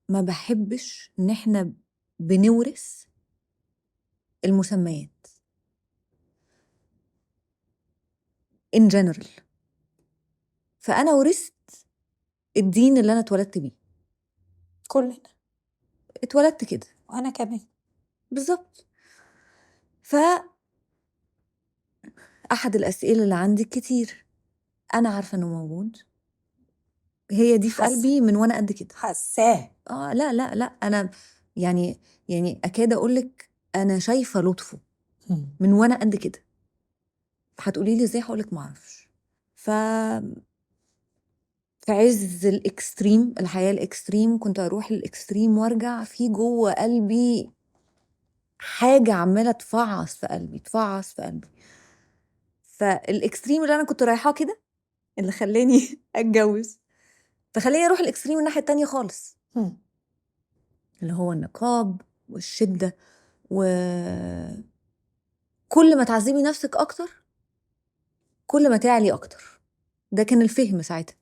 ما بحبش إن إحنا بنورث المسميات in general. فأنا ورثت الدين اللي أنا اتولدت بيه. كلنا اتولدت كده وأنا كمان بالظبط. أحد الأسئلة اللي عندي كتير، أنا عارفة إنه موجود، هي دي في قلبي من وأنا قد كده حساه. لا لا لا، أنا يعني أكاد أقولك أنا شايفة لطفه من وأنا قد كده. هتقولي لي إزاي؟ هقولك معرفش. في عز الإكستريم، الحياة الإكستريم، كنت أروح للإكستريم وارجع في جوه قلبي حاجة عمالة تفعص في قلبي تفعص في قلبي. فالإكستريم اللي أنا كنت رايحاه كده اللي خلاني أتجوز، فخلاني أروح الإكستريم الناحية التانية خالص، اللي هو النقاب والشدة، وكل ما تعذبي نفسك أكتر كل ما تعلي أكتر. ده كان الفهم ساعتها.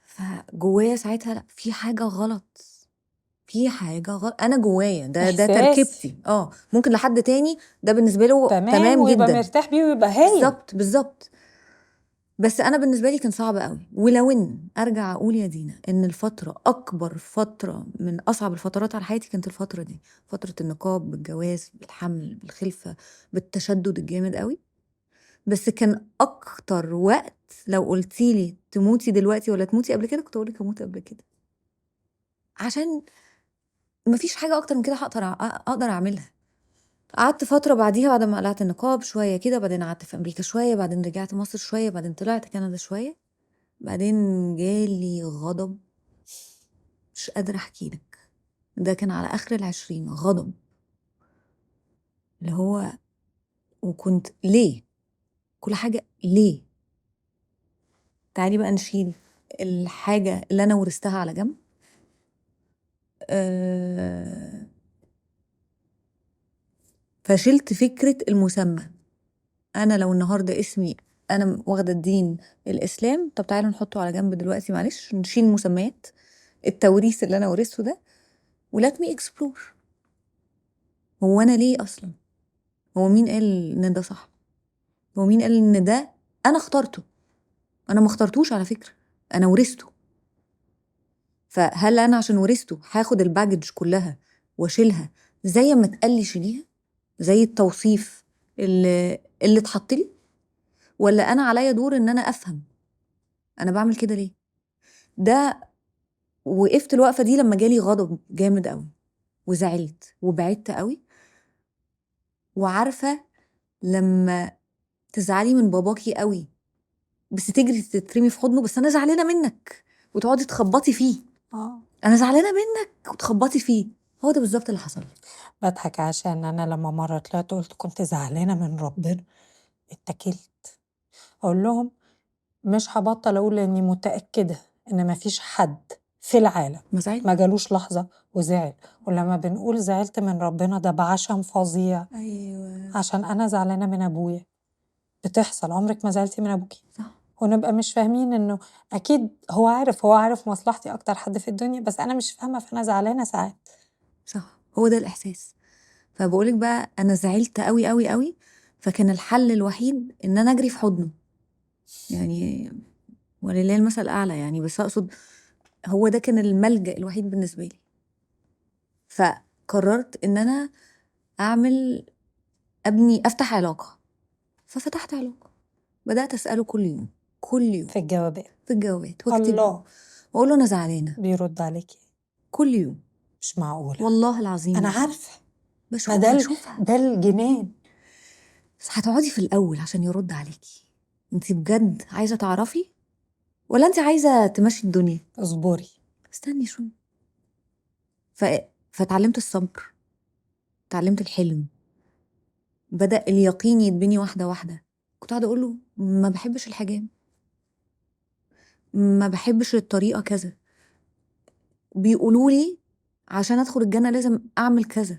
فجوايا ساعتها لا، في حاجة غلط، في حاجة غلط. أنا جوايا ده تركيبتي. ممكن لحد تاني ده بالنسبة له تمام ويبقى جدا، مرتاح بيه ويبقى هايل. بالظبط. بس أنا بالنسبة لي كان صعب قوي. ولو إن أرجع أقول يا دينا إن الفترة أكبر فترة من أصعب الفترات على حياتي كانت الفترة دي، فترة النقاب، بالجواز، بالحمل، بالخلفة، بالتشدد الجامد قوي. بس كان أكتر وقت لو قلتيلي تموتي دلوقتي ولا تموتي قبل كده، كنت أقولك أموت قبل كده، عشان مفيش حاجة أكتر من كده أقدر أعملها. قعدت فترة بعديها، بعد ما قلعت النقاب شوية كده، بعدين قعدت في أمريكا شوية، بعدين رجعت مصر شوية، بعدين طلعت كندا شوية، بعدين جالي غضب مش قادرة أحكيلك. ده كان على آخر ال20، غضب اللي هو، وكنت ليه كل حاجة ليه. تعالي بقى نشيل الحاجة اللي أنا ورثتها على جنب. فشلت فكرة المسمى. أنا لو النهاردة اسمي أنا واخدة الدين الإسلام، طب تعالوا نحطه على جنب دلوقتي، معلش نشيل المسميات، التوريث اللي أنا ورثته ده، ولات مي اكسبلور. هو انا ليه اصلا؟ هو مين قال ان ده صح؟ هو مين قال ان ده انا اخترته؟ انا ما اخترتوش على فكرة، انا ورثته. فهل انا عشان ورثته هاخد الباجج كلها واشيلها زي ما اتقال لي شيليها، زي التوصيف اللي اتحط لي؟ ولا انا عليا دور ان انا افهم انا بعمل كده ليه؟ ده وقفت الوقفة دي لما جالي غضب جامد قوي، وزعلت وبعدت قوي. وعارفة لما تزعلي من باباكي قوي بس تجري تترمي في حضنه، بس انا زعلانة منك، وتقعدي تخبطي فيه، انا زعلانة منك وتخبطي فيه. هو ده بالظبط اللي حصل. باضحك عشان أنا لمّا مرّة طلعت قُلت كنت زعلانة من ربنا، اتّكلت. أقول لهم مش هابطّل أقول إني متأكدة إن ما فيش حد في العالم ما زعلت. ما جالوش لحظة وزعل، ولمّا بنقول زعلت من ربنا ده بعشم فظيع، ايوه عشان أنا زعلانة من أبويا. بتحصل، عمرِك ما زعلتِ من أبوكِ، صح ونبقى مش فاهمين إنه أكيد هو عارف مصلحتي أكتر حد في الدنيا، بس أنا مش فاهمة فأنا زعلانة ساعات. صح، هو ده الاحساس. فبقولك بقى انا زعلت قوي قوي قوي، فكان الحل الوحيد ان انا اجري في حضنه يعني، ولله المثل الاعلى يعني، بس اقصد هو ده كان الملجأ الوحيد بالنسبة لي. فقررت ان انا افتح علاقة. ففتحت علاقة، بدأت اسأله كل يوم كل يوم في الجوابات. في الجوابات، واكتب له الله! واقول له انا زعلانة بيرد عليكِ. كل يوم. مش معقولة. والله العظيم أنا عارفة، ما هنشوفها. ده الجنان. بس هتقعدي في الاول عشان يرد عليكي. انت بجد عايزة تعرفي ولا انت عايزة تمشي الدنيا؟ اصبري. استني شوية. ف... فتعلمت الصبر، تعلمت الحلم، بدأ اليقين يتبني واحدة واحدة. كنت قاعدة أقول له ما بحبش الحجاب، ما بحبش الطريقة كذا، بيقولوا لي عشان أدخل الجنة لازم أعمل كذا،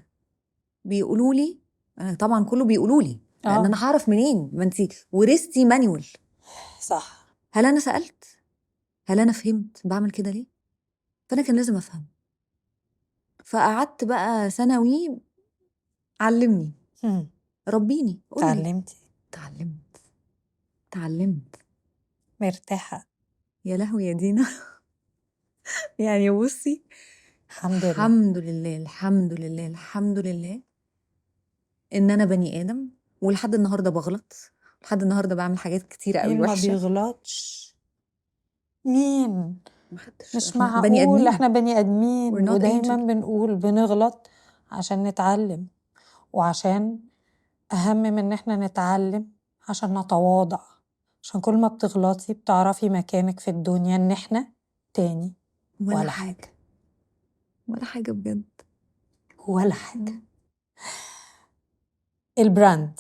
بيقولوا لي أنا طبعا كله بيقولوا لي، لأن أنا هعرف منين؟ ما أنتي ورثتي مانيوال. صح. هل أنا سألت؟ هل أنا فهمت بعمل كده ليه؟ فأنا كان لازم أفهم. فقعدت بقى ثانوي علمني، ربيني، قولي. اتعلمتِ. اتعلمت مرتاحة. يا لهوي يا دينا. يعني بصي، الحمد لله. الحمد لله الحمد لله الحمد لله ان انا بني ادم، ولحد النهارده بغلط، لحد النهارده بعمل حاجات كتيره قوي مين ما وحشه. بيغلطش؟ مين؟ محدش، مش احنا بني معقول، ادمين. احنا بني we're آدمين، not ودايما angel. بنقول بنغلط عشان نتعلم، وعشان أهم من إن احنا نتعلم عشان نتواضع، عشان كل ما بتغلطي بتعرفي مكانك في الدنيا إن احنا تاني ولا حاجة. ولا حاجه بجد. ولا حاجة. البراند،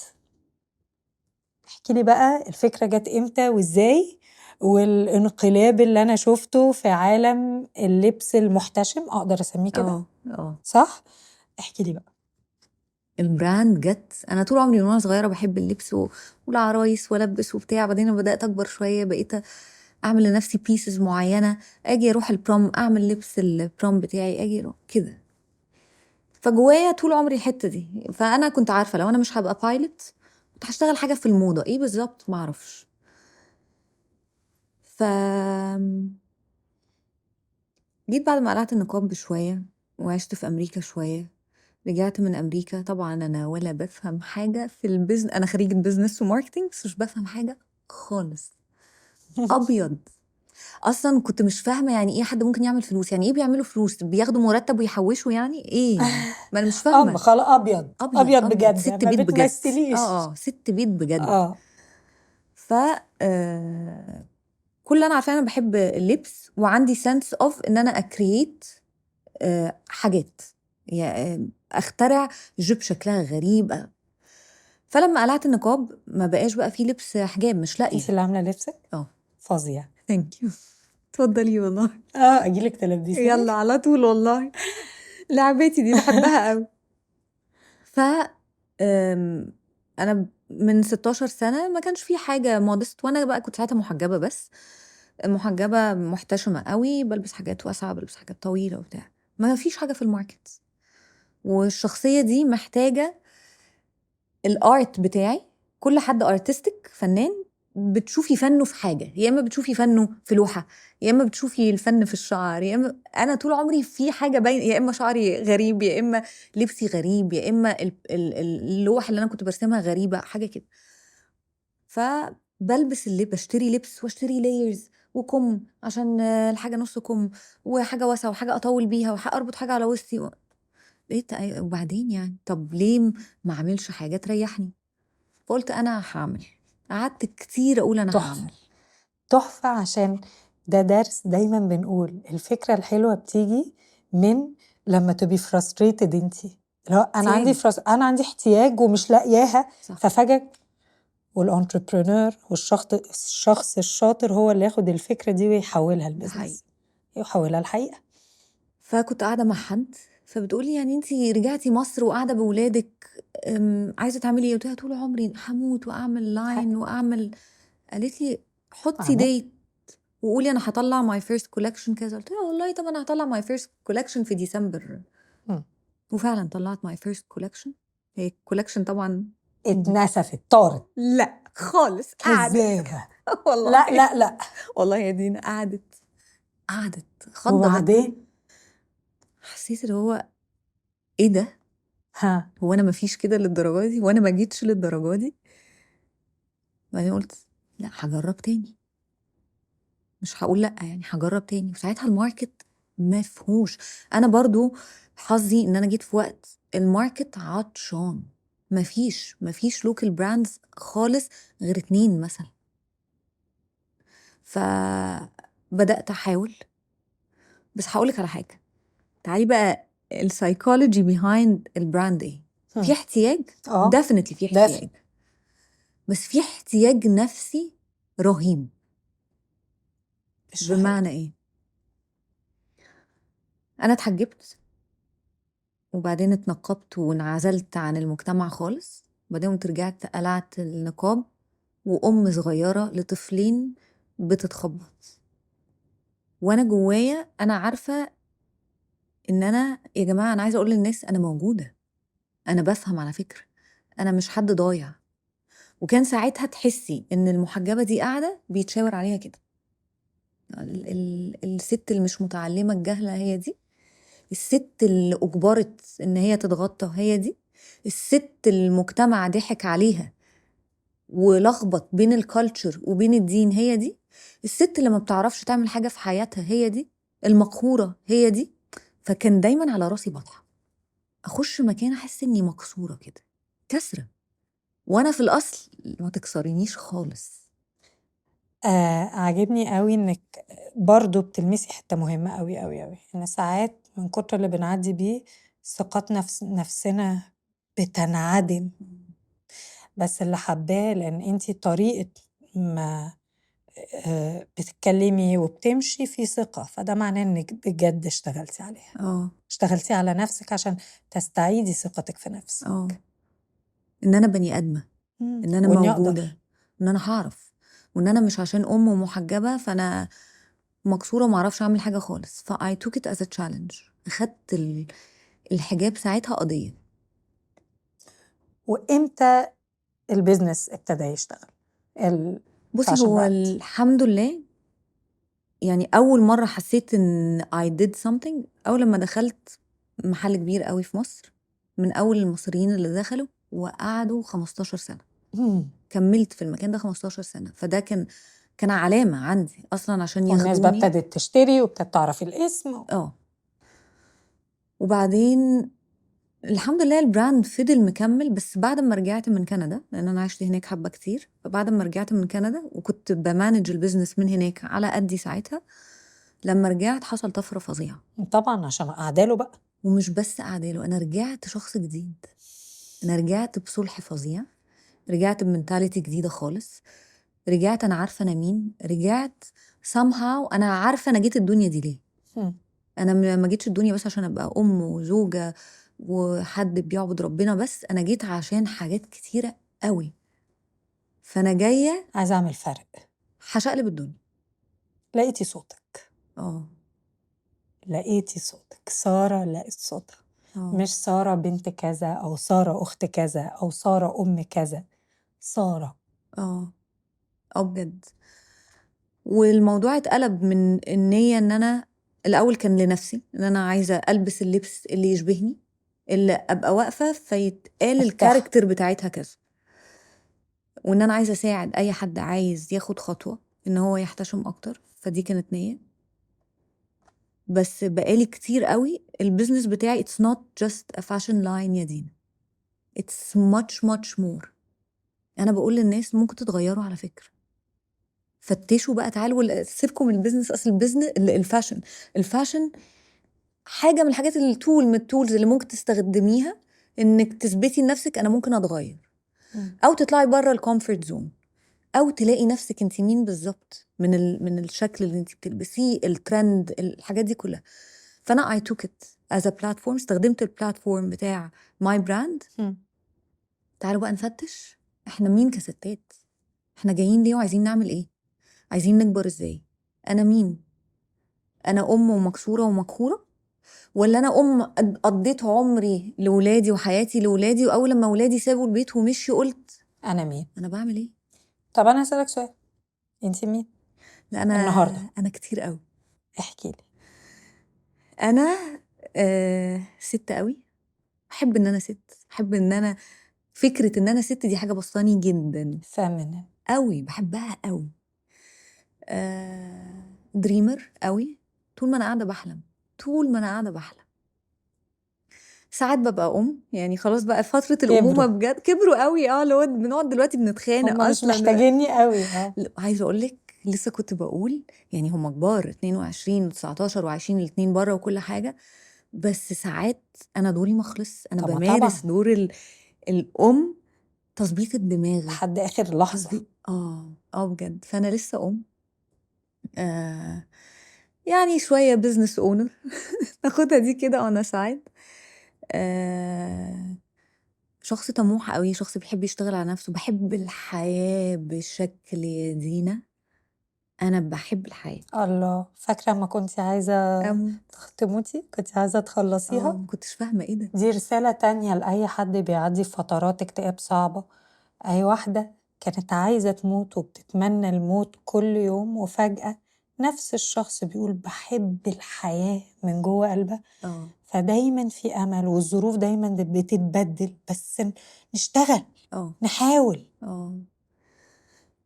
احكي لي بقى الفكرة جت امتى وازاي، والانقلاب اللي أنا شفته في عالم اللبس المحتشم، أقدر أسميه كده صح؟ احكي لي بقى. البراند جت، انا طول عمري وانا صغيره بحب اللبس والعرايس والبس وبتاع. بعدين لما بدات اكبر شويه بقيت اعمل لنفسي بيسز معينه، اجي اروح البروم اعمل لبس البروم بتاعي، اجي كده. فجوايا طول عمري الحته دي. فانا كنت عارفه لو انا مش هبقى بايلوت كنت هشتغل حاجه في الموضه، ايه بالظبط ما اعرفش. ف جيت بعد ما قلعت النقاب بشويه وعشت في امريكا شويه. رجعت من امريكا، طبعا انا ولا بفهم حاجه في البيزنس، انا خريجه بيزنس وماركتنج بس مش بفهم حاجه خالص. ابيض. اصلا كنت مش فاهمه يعني ايه حد ممكن يعمل فلوس، يعني ايه بيعملوا فلوس، بياخدوا مرتب ويحوشوا، يعني ايه يعني؟ ما انا مش فاهمه. خلاص أبيض ابيض بجد، ست ما بيت بجد. بتمثليش. ست بيت بجد. ف كل اللي انا عارفاه انا بحب اللبس، وعندي سنس اوف ان انا اكرييت حاجات، يعني اخترع جيب شكلها غريب. فلما قلعت النقاب ما بقاش بقى فيه لبس حجاب، مش لاقيه. انت اللي عامله لبسك فظيع. ثانك يو. اتفضلي والله. اجيلك تلبسيني. يلا على طول والله. لعبتي دي بحبها قوي. ف انا من 16 سنه ما كانش في حاجه مودست، وانا بقى كنت ساعتها محجبه، بس محجبه محتشمه قوي، بلبس حاجات واسعه، بلبس حاجات طويله وبتاع. ما فيش حاجه في الماركت. والشخصية دي محتاجة الارت بتاعي. كل حد ارتستيك فنان بتشوفي فنه في حاجة، يا اما بتشوفي فنه في لوحة، يا اما بتشوفي الفن في الشعر، يا اما انا طول عمري في حاجة باين، يا اما شعري غريب، يا اما لبسي غريب، يا اما اللوح اللي انا كنت برسمها غريبة، حاجة كده. فبلبس اللي بشتري لبس واشتري لايرز وكم عشان الحاجة نص كم، وحاجة واسعة، وحاجة اطول بيها، واربط حاجة على وسطي. لقيت وبعدين يعني طب ليه ما اعملش حاجة تريحني؟ فقلت انا هعمل. قعدت كتير اقول انا تحفة هعمل. تحفة، عشان ده درس دايما بنقول الفكرة الحلوة بتيجي من لما تبقي frustrated انتي، لو انا عندي احتياج ومش لاقياها، صح. ففجأة والانتربرونور والشخص الشاطر هو اللي ياخد الفكرة دي ويحولها ده حقيقي. البيزنس، يحولها الحقيقة. فكنت قاعدة مع حد فبتقولي يعني انتي رجعتي مصر وقاعدة بولادك، عايزة تعملي ايه؟ قلت لها طول عمري هموت واعمل لاين واعمل. قالت لي حطي عمل ديت وقولي انا هطلع ماي فيرست كولكشن كذا. قلت لها والله طب انا هطلع ماي فيرست كولكشن في ديسمبر. مم. وفعلا طلعت ماي فيرست كولكشن. هي الكولكشن طبعا اتنسفت، طارت، لا خالص، قعدت كذابة. والله. لا لا لا. والله يا دينا قعدت خضة بقى. وبعدين حسيت اللي هو ايه ده؟ ها هو انا مفيش كده للدرجه دي، وانا ما جيتش للدرجه دي. بعدين قلت لا هجرب تاني، مش هقول لا يعني هجرب تاني. وساعتها الماركت ما فيهوش. انا برضو حظي ان انا جيت في وقت الماركت عطشان، مفيش لوكال براندز خالص غير 2 مثلا. فبدأت احاول. بس هقولك على حاجه، تعالي بقى السايكولوجي بيهايند البراند ايه. في احتياج، ديفينتلي في احتياج، بس في احتياج نفسي رهيب. بمعنى ايه؟ انا اتحجبت وبعدين اتنقبت وانعزلت عن المجتمع خالص، وبعدين قمت رجعت قلعت النقاب وام صغيره لطفلين بتتخبط. وانا جوايا انا عارفه ان انا يا جماعه انا عايزه اقول للناس انا موجوده، انا بفهم على فكره، انا مش حد ضايع. وكان ساعتها تحسي ان المحجبه دي قاعده بيتشاور عليها كده، الست اللي مش متعلمه الجهله هي دي، الست اللي اجبرت ان هي تتغطى هي دي، الست المجتمع ضحك عليها ولخبط بين الكالتشر وبين الدين هي دي، الست اللي ما بتعرفش تعمل حاجه في حياتها هي دي، المقهوره هي دي. فكان دايما على راسي بطحه، اخش مكان احس اني مكسوره كده، كسره، وانا في الاصل ما تكسرينيش خالص. عاجبني قوي انك برضو بتلمسي حتة مهمة قوي قوي قوي، ان ساعات من كتر اللي بنعدي بيه ثقات نفسنا بتنعدم. بس اللي حباه لان انتي طريقة ما بتتكلمي وبتمشي في ثقة، فده معناه انك بجد اشتغلتي عليها. اشتغلتي على نفسك عشان تستعيدي ثقتك في نفسك. ان انا بني ادمه، ان انا موجوده، ان انا هعرف، وان انا مش عشان ام ومحجبه فانا مكسوره وما اعرفش اعمل حاجه خالص. ف I took it as a challenge. اخدت الحجاب ساعتها قضيه. وامتى البيزنس ابتدى يشتغل؟ بصي هو الحمد لله يعني اول مره حسيت ان I did something اول لما دخلت محل كبير قوي في مصر، من اول المصريين اللي دخلوا وقعدوا 15 سنه. كملت في المكان ده 15 سنه. فده كان علامه عندي اصلا عشان ياخدوني. والناس بقى ابتدت تشتري وابتدت تعرف الاسم. وبعدين الحمد لله البراند فضل مكمل. بس بعد ما رجعت من كندا، لان انا عشت هناك حبه كتير، فبعد ما رجعت من كندا وكنت بمانج البيزنس من هناك على قدي ساعتها، لما رجعت حصل طفره فظيعه. طبعا عشان اعداله بقى، ومش بس اعداله، انا رجعت شخص جديد. انا رجعت بصلح فظيع، رجعت بمنتاليتي جديده خالص، رجعت انا عارفه انا مين، رجعت somehow انا عارفه انا جيت الدنيا دي ليه. انا ما جيتش الدنيا بس عشان ابقى ام وزوجه وحد بيعبد ربنا، بس انا جيت عشان حاجات كتيره قوي. فانا جايه عايزه اعمل فرق، هشقلب الدنيا. لقيتي صوتك. لقيتي صوتك، ساره لقيت صوتها. مش سارة بنت كذا أو سارة أخت كذا أو سارة أم كذا، سارة. بجد. والموضوع اتقلب من النية ان انا الاول كان لنفسي، ان انا عايزة البس اللبس اللي يشبهني، اللي ابقى واقفة فيتقال ارتاح. الكاركتر بتاعتها كذا، وان انا عايزة اساعد اي حد عايز ياخد خطوة ان هو يحتشم اكتر، فدي كانت نية. بس بقالي كتير قوي البيزنس بتاعي it's not just a fashion line يا دينا، it's much more. انا بقول للناس ممكن تتغيروا على فكرة، فتشوا بقى، تعالوا سيبكم من البيزنس. اصل البيزنس الفاشن حاجة من الحاجات من التولز اللي ممكن تستخدميها انك تثبتي لنفسك انا ممكن اتغير، او تطلعي بره الكومفورت زون، او تلاقي نفسك انت مين بالظبط من الشكل اللي انت بتلبسيه، الترند، الحاجات دي كلها. فانا I took it as a platform، استخدمت البلاتفورم بتاع my brand. تعالوا بقى نفتش احنا مين كستات، احنا جايين ليه وعايزين نعمل ايه، عايزين نكبر ازاي. انا مين؟ انا ام ومكسوره ومقهوره، ولا انا قضيت عمري لولادي وحياتي لولادي، واول لما ولادي سابوا البيت ومشي قلت أنا مين؟ انا بعمل ايه؟ طب أنا هسألك سؤال، أنت مين لا النهاردة؟ انا كتير قوي. احكي لي. انا ست قوي، احب ان انا ست، احب ان انا فكره ان انا ست دي حاجه بسطاني جدا فامينين قوي، بحبها قوي. دريمر قوي، طول ما انا قاعده بحلم، طول ما انا قاعده بحلم. ساعات ببقى يعني خلاص بقى فتره الامومه بجد كبروا قوي. اللي هو بنقعد دلوقتي بنتخانق هم مش اصلا، محتاجيني قوي. عايزه اقول لك لسه كنت بقول يعني هم كبار 22 و19 وعايشين الاثنين بره وكل حاجه، بس ساعات انا دوري مخلص، انا طبعا بمارس دور الام، تظبيط الدماغ لحد آخر لحظة. بجد. فانا لسه يعني شويه بزنس اونر ناخدها دي كده انا ساعد. شخص طموح قوي، شخص بيحب يشتغل على نفسه، بحب الحياه بشكل يا دينا، انا بحب الحياه. الله، فاكرة ما كنت عايزة أم تموتي، كنت عايزة تخلصيها؟ ما كنتش فاهمه ايه ده. دي رسالة تانية لأي حد بيعدي في فترات اكتئاب صعبة. أي واحدة كانت عايزة تموت وبتتمنى الموت كل يوم، وفجأة نفس الشخص بيقول بحب الحياة من جوه قلبها. فدايما في أمل، والظروف دايما بتتبدل، بس نشتغل، نحاول.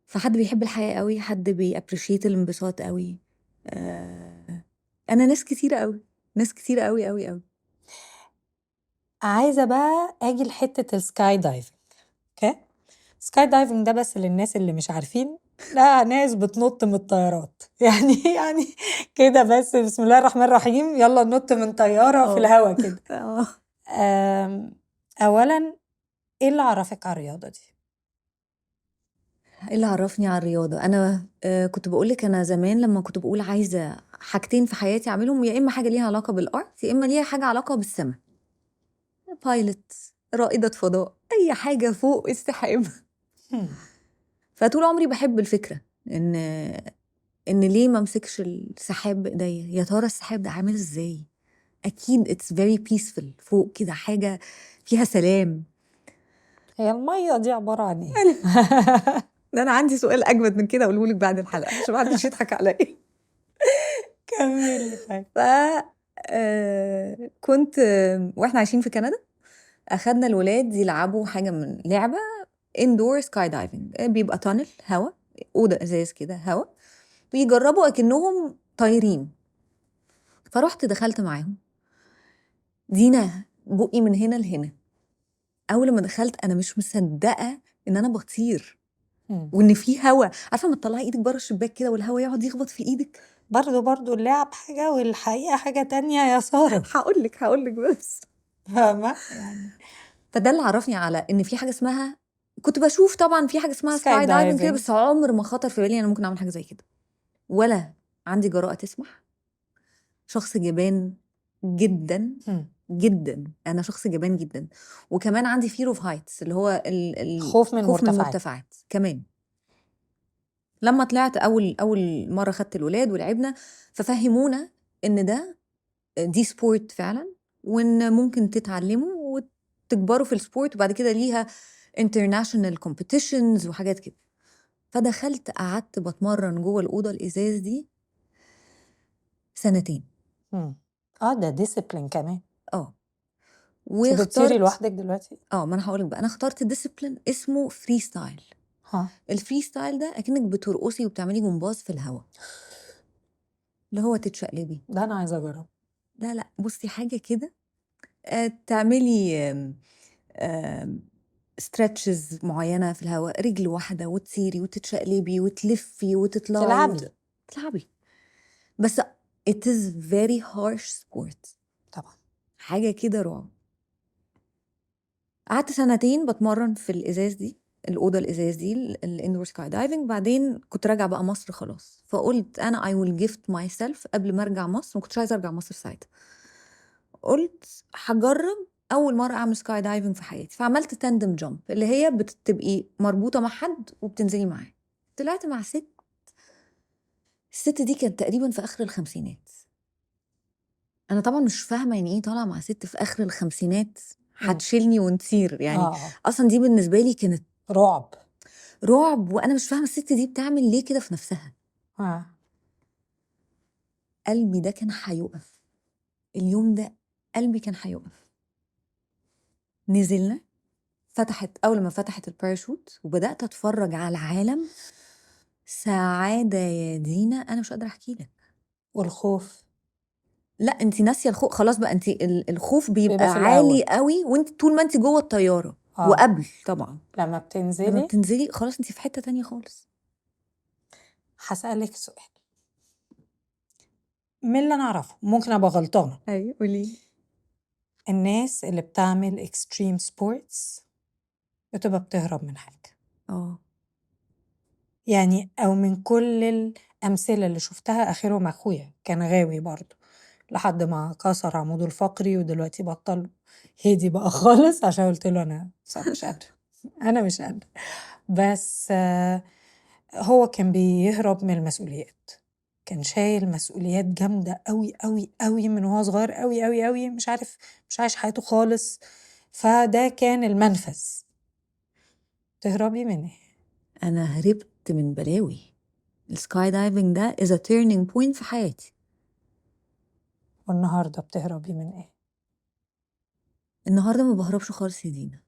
فحد بيحب الحياة قوي، حد بيابريشيت الانبساط قوي. انا ناس كتيرة قوي، ناس كتيرة قوي قوي قوي. عايزة بقى اجي لحتة السكاي دايفنج. اوكي، سكاي دايفنج ده بس للناس اللي مش عارفين، لا ناس بتنط من الطيارات يعني كده بس، بسم الله الرحمن الرحيم، يلا ننط من طيارة في الهوا كده. اولا ايه اللي عرفك على الرياضة دي؟ ايه اللي عرفني على الرياضة؟ انا كنت بقولك انا زمان لما كنت بقول عايزة حاجتين في حياتي اعملهم، يا اما حاجة ليها علاقة بالارت، يا اما ليها حاجة علاقة بالسماء، بايلوت، رائدة فضاء، اي حاجة فوق السحاب. فطول عمري بحب الفكرة ان ليه ما امسكش السحاب بايديا، يا ترى السحاب ده عامل ازاي؟ اكيد it's very peaceful فوق كده، حاجة فيها سلام. هي المية دي عبارة عن ايه؟ ده انا عندي سؤال اجمد من كده اقوله لك بعد الحلقة عشان ما حدش يضحك عليا. كملي. ف كنت واحنا عايشين في كندا، اخدنا الولاد يلعبوا حاجة من لعبة indoor sky diving، بيبقى تانل هوا، أوضة ازاز كده هوا، بيجربوا اكنهم طايرين. فرحت دخلت معاهم، دينا بقي من هنا لهنا. اول ما دخلت انا مش مصدقه ان انا بطير وان في هوا. عارفه ما تطلعي ايدك بره الشباك كده والهوا يقعد يخبط في ايدك. برضو اللعب حاجه والحقيقه حاجه تانية يا ساره. هقول لك بس فاهمه يعني. فده اللي عرفني على ان في حاجه اسمها، كنت بشوف طبعا في حاجه اسمها سكاي دايفنج كده، بس عمر ما خطر في بالي انا ممكن اعمل حاجه زي كده، ولا عندي جراءه تسمح. شخص جبان جدا جدا، انا شخص جبان جدا، وكمان عندي fear of heights اللي هو خوف من المرتفعات كمان. لما طلعت اول مره خدت الولاد ولعبنا، ففهمونا ان دي سبورت فعلا، وإن ممكن تتعلموا وتكبروا في السبورت، وبعد كده ليها international competitions وحاجات كده. فدخلت قعدت بتمرن جوه الأوضة الإزاز دي 2 سنين. ده ديسيبلين كمان. اه انت بتطيري واخترت لوحدك دلوقتي؟ ما انا هقولك بقى، انا اخترت ديسيبلين اسمه فري ستايل. ها الفري ستايل ده اكنك بترقصي وبتعملي جمباز في الهواء، اللي هو تتشقلبي. ده انا عايزه اجرب. لا بصي حاجه كده، تعملي ستريتشز معينه في الهواء، رجل واحده وتسيري وتتشقلبي وتلفي وتطلعي تلعبي. بس it is very harsh sport طبعا. حاجه كده رعب. قعدت 2 بتمرن في الازاز دي، الاوضه الازاز دي، الاندور سكاي دايفنج. بعدين كنت راجعه بقى مصر خلاص، فقلت انا I will gift myself قبل ما ارجع مصر. ما كنتش عايزه ارجع مصر ساعتها، قلت هجرب اول مره اعمل سكاي دايفنج في حياتي. فعملت تاندم جامب، اللي هي بتبقي مربوطه مع حد وبتنزلي معاه. طلعت مع ست، الست دي كانت تقريبا في اخر الخمسينات. انا طبعا مش فاهمه يعني ايه طالعه مع ست في اخر الخمسينات هتشيلني ونطير يعني. اصلا دي بالنسبه لي كانت رعب. وانا مش فاهمه الست دي بتعمل ليه كده في نفسها. قلبي ده كان هيقف اليوم ده، قلبي كان هيقف. نزلنا، اول ما فتحت الباراشوت وبدات اتفرج على العالم، سعاده يا دينا انا مش قادره احكي لك. والخوف؟ لا انت ناسيه الخوف خلاص بقى. انت الخوف بيبقى بيبقى في عالي الأول. قوي وانت طول ما انت جوه الطياره. وقبل طبعا لما لما بتنزلي بتنزلي خلاص انت في حته تانية خالص. هسألك سؤال من اللي انا اعرفه، ممكن ابقى غلطانه. ايوه قولي. الناس اللي بتعمل اكستريم سبورتس بتبقى بتهرب من حاجه. يعني او من كل الامثله اللي شفتها، اخرهم اخويا كان غاوي برضه لحد ما كسر عموده الفقري ودلوقتي بطل. هدي بقى خالص عشان قلت له انا مش قادره. انا مش قادره. بس هو كان بيهرب من المسؤوليات. كان شايل مسؤوليات جامده قوي قوي قوي من وهو صغير قوي قوي قوي، مش عارف، مش عايش حياته خالص. فده كان المنفذ. تهربي من ايه؟ انا هربت من بلاوي. السكاي دايفنج ده is a turning point في حياتي. والنهارده بتهربي من ايه؟ النهارده ما بهربش خالص يا دينا.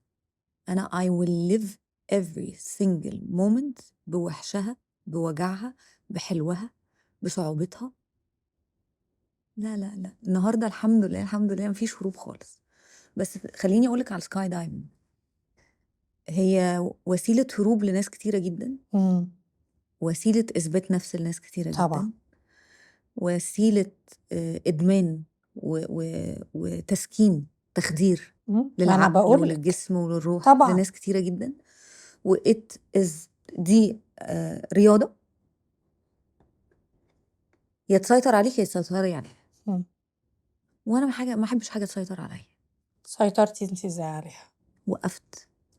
انا I will live every single moment بوحشها، بوجعها، بحلوها، بصعوبتها. لا النهارده الحمد لله الحمد لله مفيش هروب خالص. بس خليني اقولك على السكاي دايفنج، هي وسيله هروب لناس كتيره جدا، وسيله اثبات نفس لناس كتيره طبعا. جدا، وسيله ادمان وتسكين، تخدير ما أنا للعقل بقولك وللجسم وللروح طبعا. لناس كتيره جدا. وإت إز دي رياضة يا تسيطر عليك يا تسيطري عليها. وانا ما احبش حاجه تسيطر عليا. سيطرتي انت ازاي عليها؟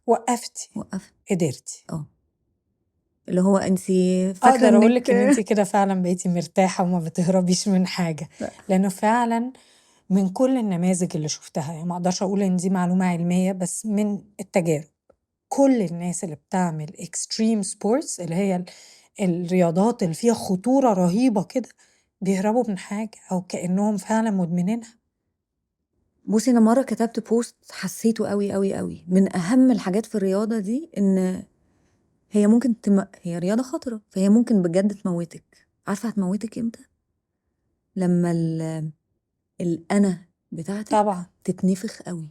وقفتي قدرتي. اللي هو انت فاكره اقدر اقول لك ان انت انك كده فعلا بقيتي مرتاحه وما بتهربيش من حاجه. لا. لانه فعلا من كل النماذج اللي شفتها، يعني ما اقدرش اقول ان دي معلومه علميه، بس من التجارب كل الناس اللي بتعمل اكستريم سبورتس، اللي هي الرياضات اللي فيها خطوره رهيبه كده، بيهربوا من حاجه او كانهم فعلا مدمنينها. بصي انا مره كتبت بوست حسيته قوي قوي قوي. من اهم الحاجات في الرياضه دي ان هي ممكن هي رياضه خطره، فهي ممكن بجد تموتك. عارفه هتموتك امتى؟ لما الانا بتاعتك طبعا. تتنفخ قوي.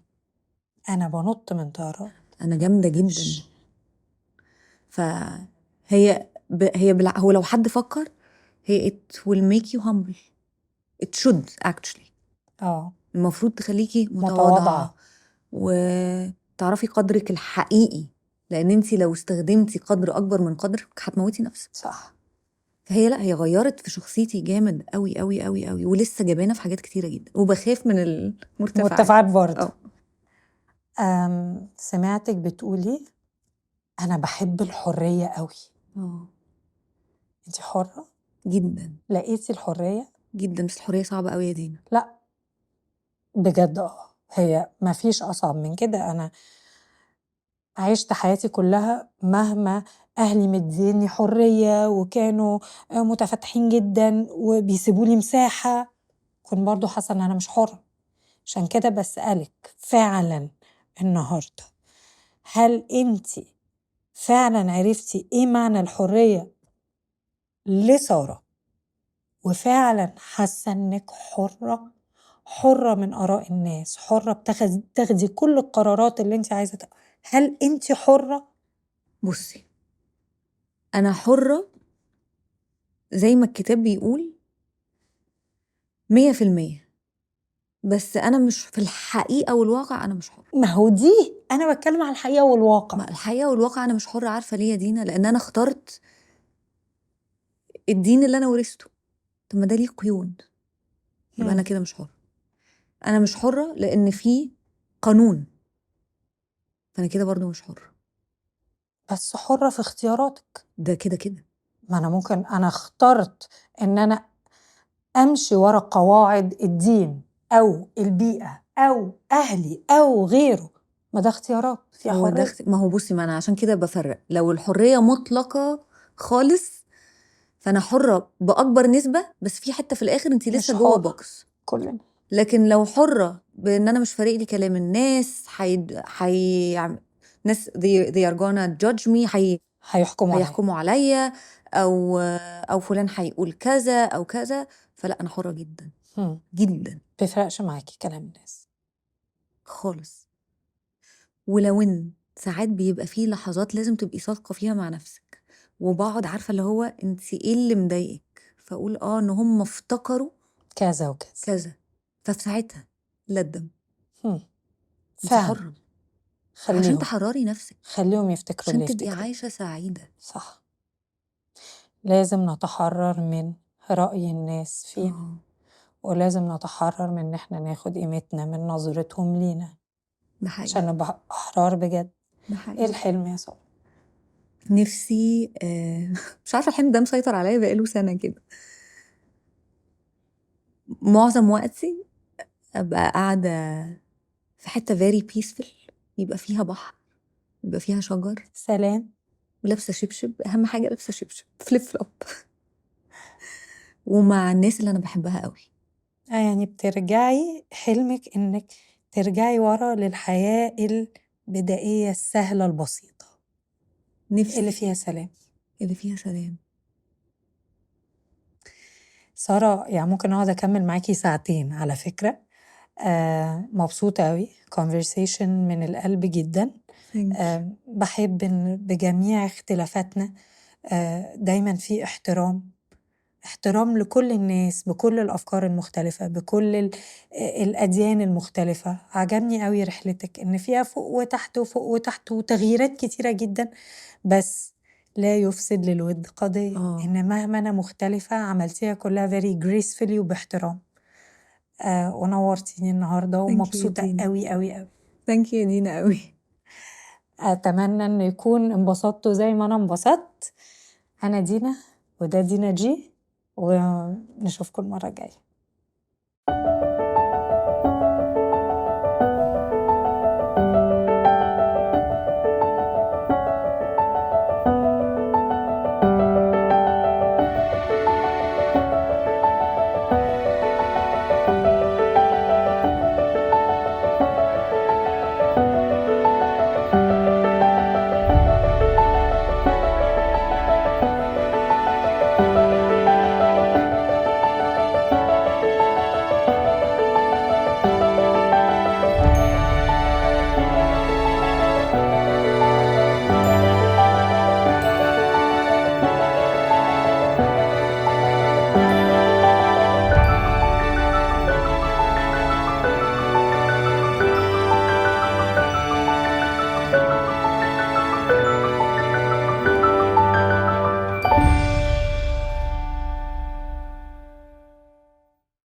انا بنط من طيارات، انا جامده جدا. فهي هو لو حد فكر، هي it will make you humble. it should actually. المفروض تخليكي متواضعة وتعرفي قدرك الحقيقي، لأن انتي لو استخدمتي قدر أكبر من قدرك هتموتي نفسك. صح. فهي لا، هي غيرت في شخصيتي جامد قوي قوي قوي قوي، ولسه جبانة في حاجات كتيرة جدا، وبخاف من المرتفعات برضه. سمعتك بتقولي أنا بحب الحرية قوي. انتي حرة جدا. لقيتي الحرية جدا، بس الحرية صعبة قوي يا دينا. لا، بجد هي ما فيش أصعب من كده. أنا عشت حياتي كلها مهما أهلي مديني حرية وكانوا متفتحين جدا وبيسيبوا لي مساحة، كنت برضو حاسة إن أنا مش حرة. عشان كده بسألك فعلا النهاردة، هل أنتِ فعلا عرفتي إيه معنى الحرية لسارة، وفعلا حاسة إنك حرة من آراء الناس، حرة تاخدي كل القرارات اللي أنتِ عايزة هل أنتِ حرة؟ بصي، أنا حرة زي ما الكتاب بيقول 100%، بس أنا مش في الحقيقة والواقع أنا مش حرة. ما هو دي أنا بتكلم على الحقيقة والواقع. ما الحقيقة والواقع أنا مش حرة. عارفة ليه يا دينا؟ لأن أنا اخترت الدين اللي أنا ورثته. طب ما ده ليه قيود، يبقى أنا كده مش حرة. أنا مش حرة لأن في قانون، فأنا كده برضو مش حرة. بس حرة في اختياراتك. ده كده كده. ما أنا ممكن أنا اخترت إن أنا أمشي ورا قواعد الدين أو البيئة أو أهلي أو غيره، ما ده اختيارات فيها هو ده حرية. ما هو بصي، ما أنا عشان كده بفرق. لو الحرية مطلقة خالص فأنا حرة بأكبر نسبة، بس في حتة في الآخر أنت لسه مش جوه حر بوكس. كلنا. لكن لو حرة بإن أنا مش فارق لي كلام الناس، ناس they are gonna judge me، هيحكموا عليا، أو فلان هيقول كذا أو كذا، فلا أنا حرة جدا جدا بيفرقش معاكي كلام الناس خالص. ولو إن ساعات بيبقى فيه لحظات لازم تبقي صادقة فيها مع نفسك، وبقعد عارفة اللي هو انت ايه اللي مضايقك، فاقول ان هم افتكروا كذا وكذا كذا، ففي ساعتها لا الدم. انت فعلا حرة عشان خليهم تحرري نفسك، يفتكروا عشان اللي تبقي يفتكروا. عايشة سعيدة. صح، لازم نتحرر من رأي الناس فينا، ولازم نتحرر من ان احنا ناخد قيمتنا من نظرتهم لينا، ده حقيقي. عشان نبقى احرار بجد. ده ايه حقيقي. الحلم يا سارة؟ نفسي مش عارفة، الحلم ده مسيطر عليا بقاله سنة كده. معظم وقتي أبقى قاعدة في حتة very peaceful، يبقى فيها بحر، يبقى فيها شجر، سلام. ولابسة شبشب، أهم حاجة لابسة شبشب فليب فلوب، ومع الناس اللي أنا بحبها قوي. يعني بترجعي حلمك انك ترجعي ورا للحياة البدائية السهلة البسيطة نفسي اللي فيها سلام. اللي فيها سلام. سارة، يعني ممكن اقعد اكمل معاكي ساعتين على فكرة. مبسوطة قوي، conversation من القلب جدا. بحب إن بجميع اختلافاتنا دايما في احترام لكل الناس بكل الأفكار المختلفة بكل الأديان المختلفة. عجبني قوي رحلتك إن فيها فوق وتحت وفوق وتحت وتغييرات كتيرة جدا، بس لا يفسد للود قضية. إن مهما أنا مختلفة عملتيها كلها very gracefully وباحترام. ونورتيني النهاردة ومبسوطة قوي قوي قوي. ثانك يو دينا قوي. أتمنى إن يكون انبسطتوا زي ما أنا انبسطت. أنا دينا وده دينا جي، ونشوفكم المرة الجاية.